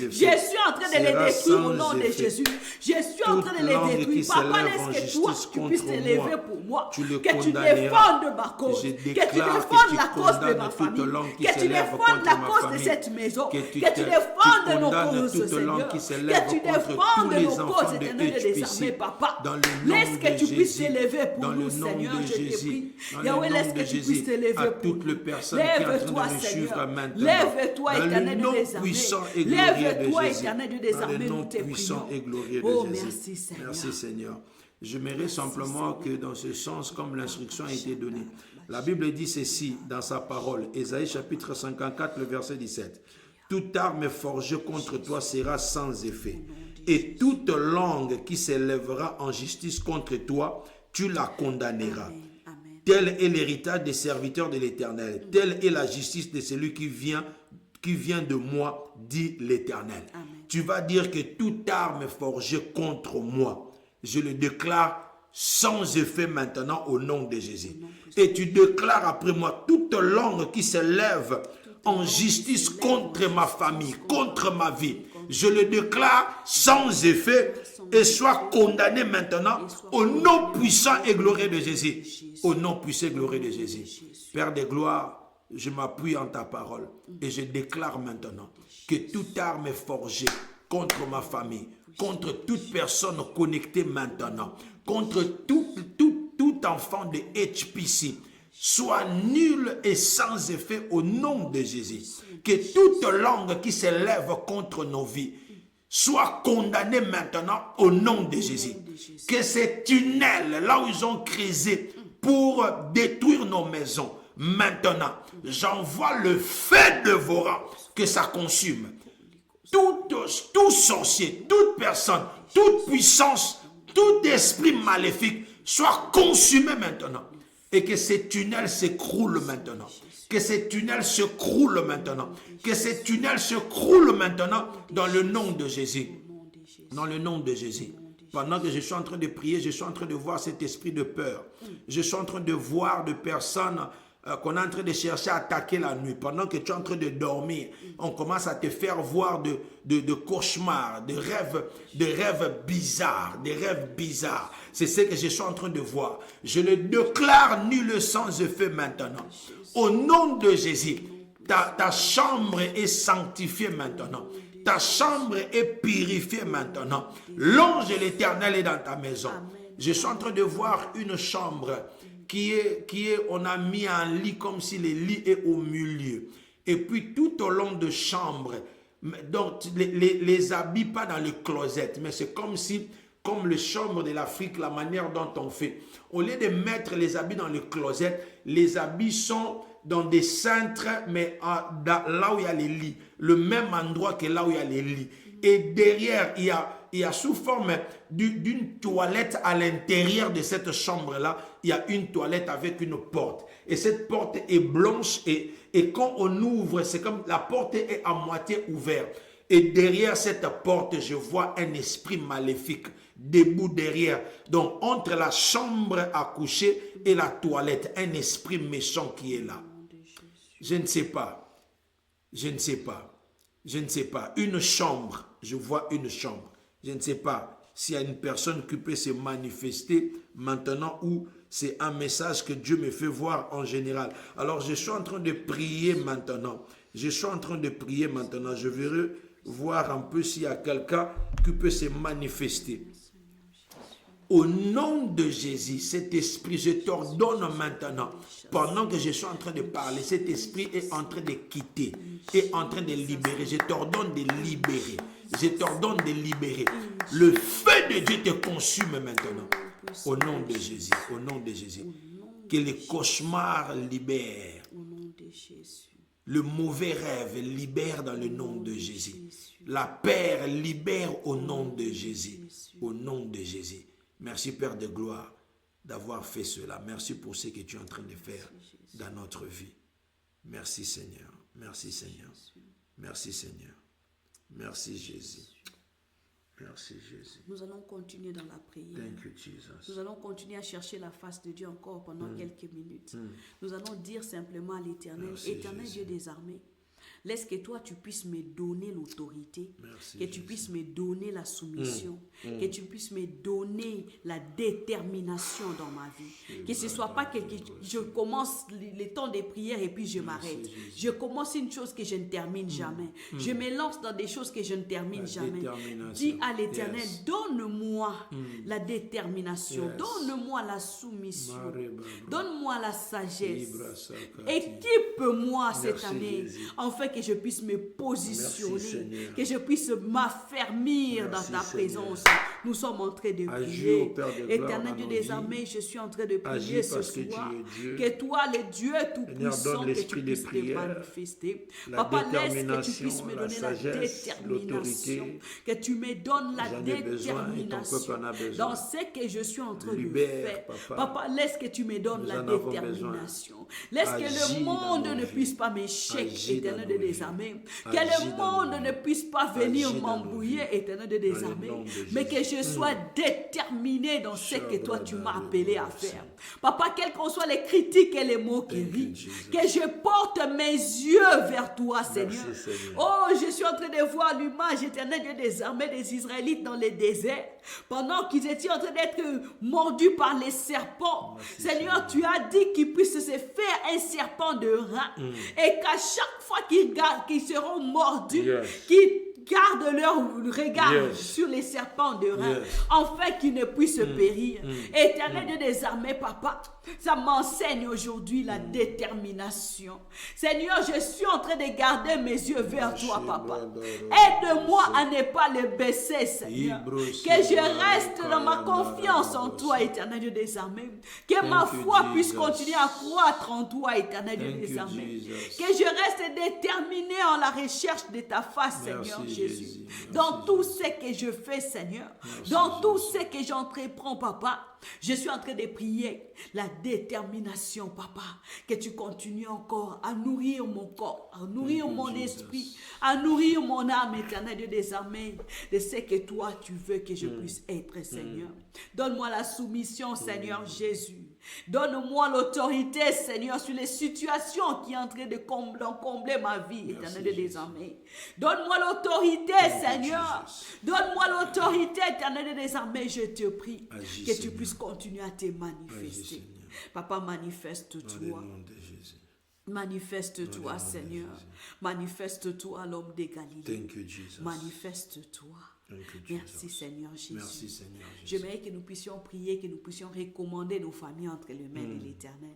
Je suis en train de les détruire au nom de Jésus. Je suis en train de les détruire. Papa, laisse que toi, tu puisses te lever pour moi. Que tu défendes ma cause. Que tu défendes la cause de ma famille. Que tu défendes la cause de cette maison. Que tu défendes nos causes, Seigneur. Que tu défendes nos causes, Éternel des armées, Papa. Laisse que tu puisses te lever pour nous, Seigneur. Je te prie. Yahweh, laisse que tu puisses te lever pour nous. Lève-toi, Seigneur. Lève-toi, Éternel des armées. Lève-toi, Éternel des armées, nous te prions. Oh, merci, Seigneur. Merci, Seigneur. J'aimerais simplement que dans ce sens, comme l'instruction a été donnée, la Bible dit ceci dans sa parole, Ésaïe chapitre 54, le verset 17. Toute arme forgée contre toi sera sans effet, et toute langue qui s'élèvera en justice contre toi, tu la condamneras. Tel est l'héritage des serviteurs de l'Éternel. Telle est la justice de celui qui vient de moi, dit l'Éternel. Tu vas dire que toute arme forgée contre moi, je le déclare sans effet maintenant au nom de Jésus. Et tu déclares après moi toute langue qui s'élève en justice contre ma famille, contre ma vie. Je le déclare sans effet et soit condamné maintenant au nom puissant et glorieux de Jésus. Au nom puissant et glorieux de Jésus. Père de gloire, je m'appuie en ta parole et je déclare maintenant que toute arme forgée contre ma famille, contre toute personne connectée maintenant, contre tout enfant de HPC, soit nul et sans effet au nom de Jésus. Que toute langue qui s'élève contre nos vies soit condamnée maintenant au nom de Jésus. Que ces tunnels, là où ils ont creusé pour détruire nos maisons, maintenant, j'envoie le feu dévorant, que ça consume. Tout sorcier, toute personne, toute puissance, tout esprit maléfique soit consumé maintenant. Et que ces tunnels s'écroulent maintenant. Que ces tunnels s'écroulent maintenant. Que ces tunnels s'écroulent maintenant dans le nom de Jésus. Dans le nom de Jésus. Pendant que je suis en train de prier, je suis en train de voir cet esprit de peur. Je suis en train de voir de personnes qu'on est en train de chercher à attaquer la nuit. Pendant que tu es en train de dormir, on commence à te faire voir de cauchemars, de rêves bizarres, des rêves bizarres. C'est ce que je suis en train de voir. Je le déclare nul sans effet maintenant. Au nom de Jésus, ta chambre est sanctifiée maintenant. Ta chambre est purifiée maintenant. L'ange de l'Éternel est dans ta maison. Je suis en train de voir une chambre on a mis un lit comme si le lit est au milieu. Et puis tout au long de chambre, donc les habits pas dans le closet, mais c'est comme si, comme les chambres de l'Afrique, la manière dont on fait. Au lieu de mettre les habits dans le closet, les habits sont dans des cintres, mais là où il y a les lits, le même endroit que là où il y a les lits. Et derrière, il y a sous forme d'une toilette à l'intérieur de cette chambre-là, il y a une toilette avec une porte. Et cette porte est blanche et quand on ouvre, c'est comme la porte est à moitié ouverte. Et derrière cette porte, je vois un esprit maléfique debout derrière. Donc, entre la chambre à coucher et la toilette, un esprit méchant qui est là. Je ne sais pas. Je ne sais pas. Je ne sais pas. Une chambre. Je vois une chambre. Je ne sais pas s'il y a une personne qui peut se manifester maintenant ou c'est un message que Dieu me fait voir en général. Alors, je suis en train de prier maintenant. Je suis en train de prier maintenant. Je vais voir un peu s'il y a quelqu'un qui peut se manifester. Au nom de Jésus, cet esprit, je t'ordonne maintenant, pendant que je suis en train de parler, cet esprit est en train de quitter, est en train de libérer. Je t'ordonne de libérer. Je t'ordonne de libérer. Le feu de Dieu te consume maintenant. Au nom de Jésus, au nom de Jésus. Que les cauchemars libèrent. Le mauvais rêve libère dans le nom de Jésus. La peur libère au nom de Jésus. Au nom de Jésus. Merci Père de gloire d'avoir fait cela. Merci pour ce que tu es en train de faire dans notre vie. Merci Seigneur. Merci Seigneur. Merci Seigneur. Merci Jésus. Merci Jésus. Nous allons continuer dans la prière. Thank you, Jesus. Nous allons continuer à chercher la face de Dieu encore pendant quelques minutes. Nous allons dire simplement à l'Éternel, Éternel Dieu des armées, laisse que toi tu puisses me donner l'autorité, que tu puisses me donner la soumission, que tu puisses me donner la détermination dans ma vie. Que ce ne soit pas que je commence les temps de prière et puis je m'arrête. Je commence une chose que je ne termine jamais. Je me lance dans des choses que je ne termine jamais. Dis à l'Éternel, donne-moi la détermination, donne-moi la soumission, donne-moi la sagesse. Équipe-moi cette année, afin que je puisse me positionner, que je puisse m'affermir dans ta présence. Nous sommes en train de prier. Éternel Dieu des armées, je suis en train de prier ce soir. Que toi, le Dieu tout-puissant, que tu puisses te manifester. Papa, laisse que tu puisses me donner la détermination. Que tu me donnes la détermination dans ce que je suis en train de faire. Papa, laisse que tu me donnes la détermination. Laisse que le monde ne puisse pas m'échec, Éternel de des armées. Que le monde ne puisse pas venir m'embrouiller, Éternel de des armées. Mais que je sois déterminé dans ce que toi tu m'as appelé à faire. Papa, quelles qu'en soient les critiques et les mots qui rient, que je porte mes yeux vers toi, Seigneur. Oh, je suis en train de voir l'image, Éternel Dieu des armées des Israélites dans les déserts, pendant qu'ils étaient en train d'être mordus par les serpents. Seigneur, tu as dit qu'ils puissent se faire un serpent de rein et qu'à chaque fois qu'ils seront mordus, qu'ils gardent leur regard sur les serpents de rein, afin qu'ils ne puissent périr. Éternel Dieu des armées, Papa, ça m'enseigne aujourd'hui la détermination. Seigneur, je suis en train de garder mes yeux vers toi, Papa. Aide-moi à ne pas les baisser, Seigneur. Que je reste dans ma confiance en toi, Éternel Dieu des armées. Que ma foi puisse continuer à croître en toi, Éternel Dieu des armées. Que je reste déterminé en la recherche de ta face, Seigneur. Jésus. Merci, Dans tout Jésus. ce que je fais, Seigneur, Merci, dans tout Jésus. ce que j'entreprends, Papa, je suis en train de prier la détermination, Papa, que tu continues encore à nourrir mon corps, à nourrir Thank you, mon Jesus. esprit, à nourrir mon âme, Éternel Dieu des armées, de ce que toi tu veux que je puisse être, Seigneur. Donne-moi la soumission, Seigneur Jésus. Donne-moi l'autorité, Seigneur, sur les situations qui sont en train de combler ma vie, Éternel Dieu des armées. Donne-moi l'autorité, Seigneur. Jesus. Donne-moi l'autorité, Éternel Dieu des armées, je te prie. Agis, Que tu Seigneur. puisses continuer à te manifester. Agis, Seigneur. Papa, Dans manifeste-toi. le nom de Jésus. Manifeste-toi, Dans le nom de Seigneur. Jésus. Manifeste-toi, l'homme de Galilée. Thank you, Jesus. Manifeste-toi. Thank you, Jesus. Merci, Seigneur Jésus. Merci, Seigneur Jésus. J'aimerais que nous puissions prier, que nous puissions recommander nos familles entre les mains de l'Éternel.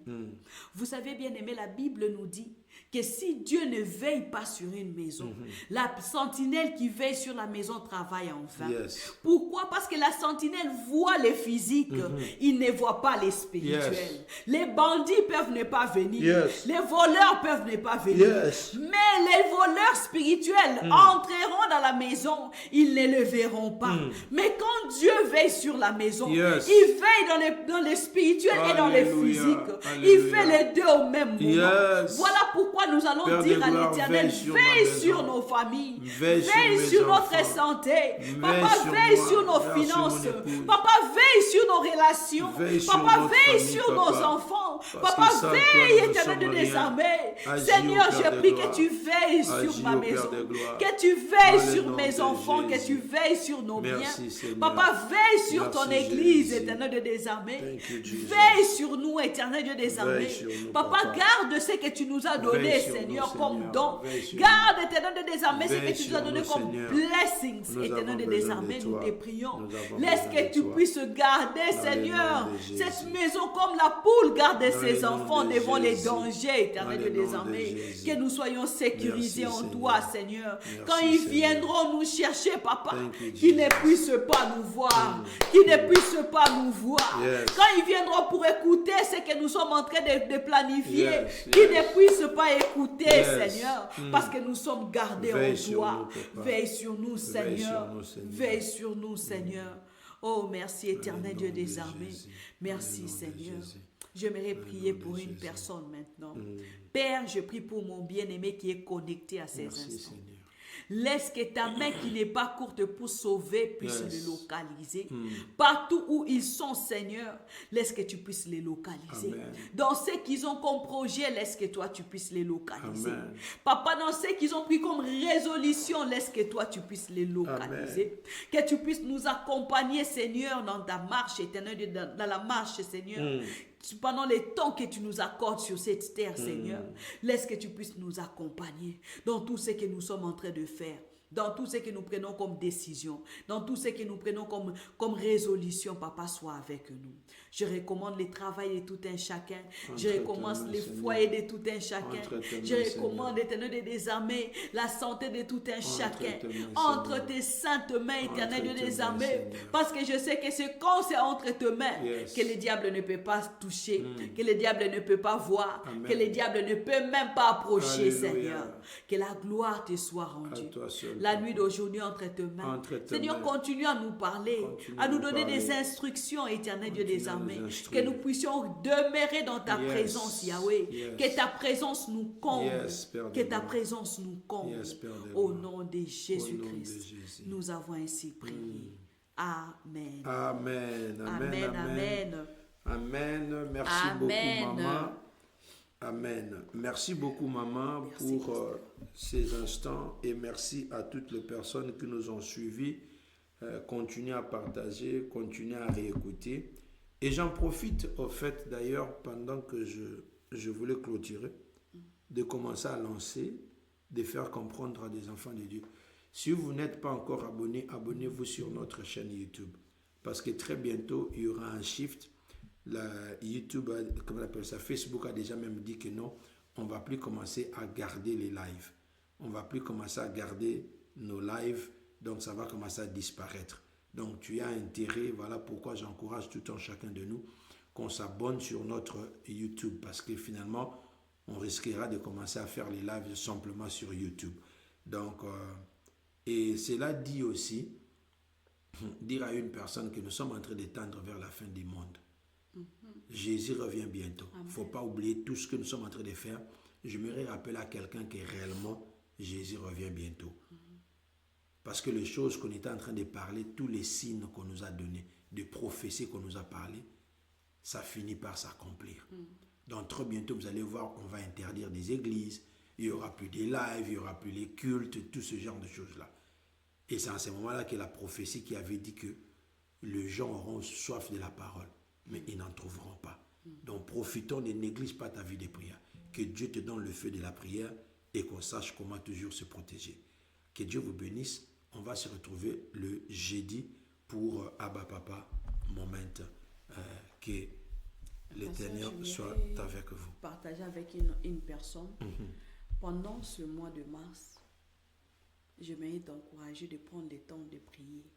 Vous savez, bien aimé, la Bible nous dit que si Dieu ne veille pas sur une maison, la sentinelle qui veille sur la maison travaille en vain. Yes. Pourquoi? Parce que la sentinelle voit les physiques, il ne voit pas les spirituels. Yes. Les bandits peuvent ne pas venir, Yes. les voleurs peuvent ne pas venir. Yes. Mais les voleurs spirituels entreront dans la maison, ils ne le verront pas. Mais quand Dieu veille sur la maison, Yes. il veille dans les spirituels et dans les Alléluia. physiques. Alléluia. Il fait les deux au même moment. Yes. Voilà pourquoi nous allons Père dire de à gloire, l'Éternel, veille sur ma veille maison. sur nos familles, Veille sur veille mes sur notre enfants. santé. Veille Papa, sur veille moi, sur nos veille sur finances. mon épouse. Papa, veille sur nos relations. Veille sur Papa, notre veille famille, sur nos papa. enfants. Parce Papa, que sans toi, veille, nous ne Éternel sommes de des rien. armées. Agis, Seigneur, ô Père je de prie gloire. que tu veilles sur Agis, ma ô Père maison. de gloire. Que tu veilles Dans le sur nom mes de enfants. Que Jésus. tu veilles sur nos Merci, biens. Seigneur. Papa, veille sur Merci, ton église, Jésus. Éternel de des armées. Thank you, Jesus. Veille sur nous, Éternel Dieu des armées. sur nous, Papa, papa. garde ce que tu nous as donné, Veille sur Seigneur, nous, comme Seigneur. don. Veille sur Garde, Éternel Dieu des armées, ce Veille que tu nous as sur donné nous, comme Seigneur. blessings, Nous Éternel avons Dieu des besoin de armées, nous toi. te prions. Nous avons Laisse besoin que de tu toi. puisses garder, Dans le Seigneur, nom de Jésus. cette maison comme la poule garde Dans ses le nom enfants de devant les Jésus. dangers, Éternel Dans Dieu le des nom de armées. Jésus. Que nous soyons sécurisés Merci, en Seigneur. toi, Seigneur. Merci, Quand ils Seigneur. viendront nous chercher, Papa, Thank you, qu'ils ne Jesus. puissent pas nous voir, qu'ils ne puissent pas nous voir. Yes. Quand ils viendront pour écouter ce que nous sommes en train de planifier, Yes, qu'ils yes. ne puissent pas écouter, Yes. Seigneur, parce que nous sommes gardés Veille en sur toi. nous, papa. Veille sur nous, Seigneur. sur nous, Seigneur. Veille sur nous, Seigneur. Oh, merci, éternel Dans Dieu le des nom de armées. Jésus. Merci, Dans le nom de Seigneur. Jésus. J'aimerais prier nom de pour une Jésus. personne maintenant. Père, je prie pour mon bien-aimé qui est connecté à ces Merci, instants. Seigneur. Laisse que ta main qui n'est pas courte pour sauver puisse Yes. le localiser. Partout où ils sont, Seigneur, laisse que tu puisses les localiser. Amen. Dans ce qu'ils ont comme projet, laisse que toi tu puisses les localiser. Amen. Papa, dans ce qu'ils ont pris comme résolution, laisse que toi tu puisses les localiser. Que tu puisses nous accompagner, Seigneur, dans ta marche éternelle, dans la marche, Seigneur. Pendant les temps que tu nous accordes sur cette terre, Seigneur, laisse que tu puisses nous accompagner dans tout ce que nous sommes en train de faire, dans tout ce que nous prenons comme décision, dans tout ce que nous prenons comme résolution. Papa, sois avec nous. Je recommande le travail de tout un chacun. Je Entre recommande tes mains, les Seigneur. foyers de tout un chacun. Entre tes mains, Je Seigneur. recommande l'éternel des armées, la santé de tout un chacun. tes mains, Entre Seigneur. tes saintes mains, éternel Entre Dieu tes des mains, armées. Seigneur. Parce que je sais que c'est quand c'est entre tes mains Yes. que le diable ne peut pas toucher, que le diable ne peut pas voir, Amen. que le diable ne peut même pas approcher, Alléluia. Seigneur. Que la gloire te soit rendue. À toi seul, La Papa. nuit d'aujourd'hui entre tes mains. Entre tes Seigneur, mains. continue à nous parler, Continue à nous à nous donner des parler. instructions, éternel Dieu Continue des à nous armées. Que instruire. nous puissions demeurer dans ta Yes. présence, Yahweh. Yes. Que ta présence nous comble. Yes, Père de Que ta gloire. présence nous comble. Yes, Père de Au gloire. nom de Au nom Jésus-Christ, de Jésus. nous avons ainsi prié. Amen. Amen. Amen. Amen. Amen. Amen. Merci Amen. beaucoup, maman. Amen. Merci beaucoup, maman, Merci, pour ces instants et merci à toutes les personnes qui nous ont suivis. Continuez à partager, continuez à réécouter. Et j'en profite, au fait, d'ailleurs, pendant que je voulais clôturer, de commencer à lancer, de faire comprendre à des enfants de Dieu. Si vous n'êtes pas encore abonné, abonnez-vous sur notre chaîne YouTube. Parce que très bientôt, il y aura un shift. La YouTube, comment on appelle ça, Facebook a déjà même dit que non, on ne va plus commencer à garder les lives. On ne va plus commencer à garder nos lives, donc ça va commencer à disparaître. Donc tu as intérêt, voilà pourquoi j'encourage tout un chacun de nous qu'on s'abonne sur notre YouTube, parce que finalement, on risquera de commencer à faire les lives simplement sur YouTube. Donc, Et cela dit aussi, dire à une personne que nous sommes en train de tendre vers la fin du monde. Jésus revient bientôt. Il ne faut pas oublier tout ce que nous sommes en train de faire. J'aimerais rappeler à quelqu'un que réellement, Jésus revient bientôt. Parce que les choses qu'on était en train de parler, tous les signes qu'on nous a donnés, de prophéties qu'on nous a parlé, ça finit par s'accomplir. Donc très bientôt, vous allez voir, on va interdire des églises, il n'y aura plus des lives, il n'y aura plus les cultes, tout ce genre de choses-là. Et c'est à ce moment-là que la prophétie qui avait dit que les gens auront soif de la parole, mais ils n'en trouveront pas. Donc profitons, ne néglige pas ta vie de prière. Que Dieu te donne le feu de la prière et qu'on sache comment toujours se protéger. Que Dieu vous bénisse. On va se retrouver le jeudi pour Abba Papa Moment. Que l'Éternel soit avec vous. Partager avec une personne. Pendant ce mois de mars, je vais t'encourager de prendre le temps de prier.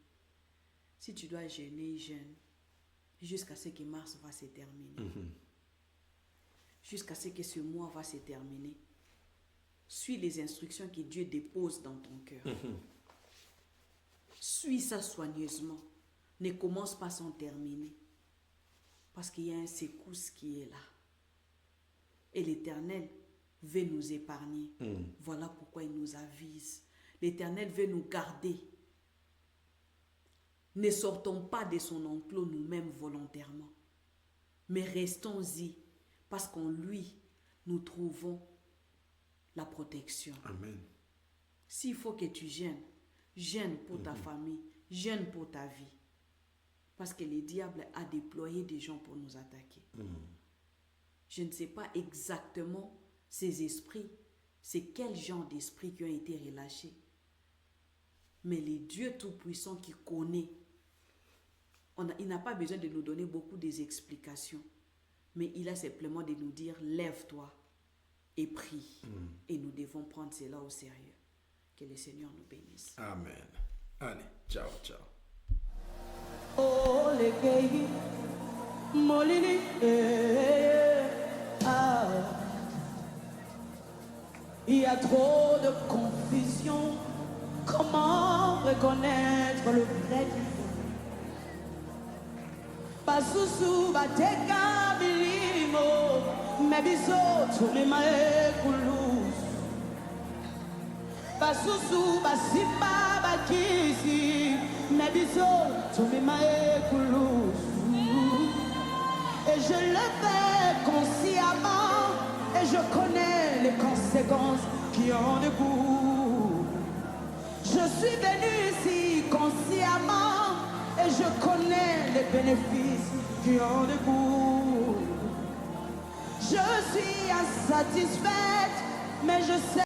Si tu dois jeûner, jeûne. Jusqu'à ce que mars va se terminer. Jusqu'à ce que ce mois va se terminer. Suis les instructions que Dieu dépose dans ton cœur. Suis ça soigneusement. Ne commence pas sans terminer. Parce qu'il y a un secousse qui est là. Et l'Éternel veut nous épargner. Voilà pourquoi il nous avise. L'Éternel veut nous garder. Ne sortons pas de son enclos nous-mêmes volontairement. Mais restons-y. Parce qu'en lui, nous trouvons la protection. Amen. S'il faut que tu gênes, gêne pour ta famille, gêne pour ta vie. Parce que le diable a déployé des gens pour nous attaquer. Je ne sais pas exactement ces esprits, c'est quel genre d'esprits qui ont été relâchés. Mais le Dieu Tout-Puissant qui connaît, il n'a pas besoin de nous donner beaucoup d'explications. Mais il a simplement de nous dire, lève-toi et prie. Et nous devons prendre cela au sérieux. Que le Seigneur nous bénisse. Amen. Allez, ciao, ciao. Oh, les gay, molini, il y a trop de confusion. Comment reconnaître le vrai Dieu? Basusu bateka bilimo, mebiso tulimae kulus. Basusu basimba bakisi, mebiso tulimae kulus. Et je le fais consciemment, et je connais les conséquences qui ont de goût. Je suis venu ici consciemment, et je connais les bénéfices qui ont de goût. Je suis insatisfaite, mais je sais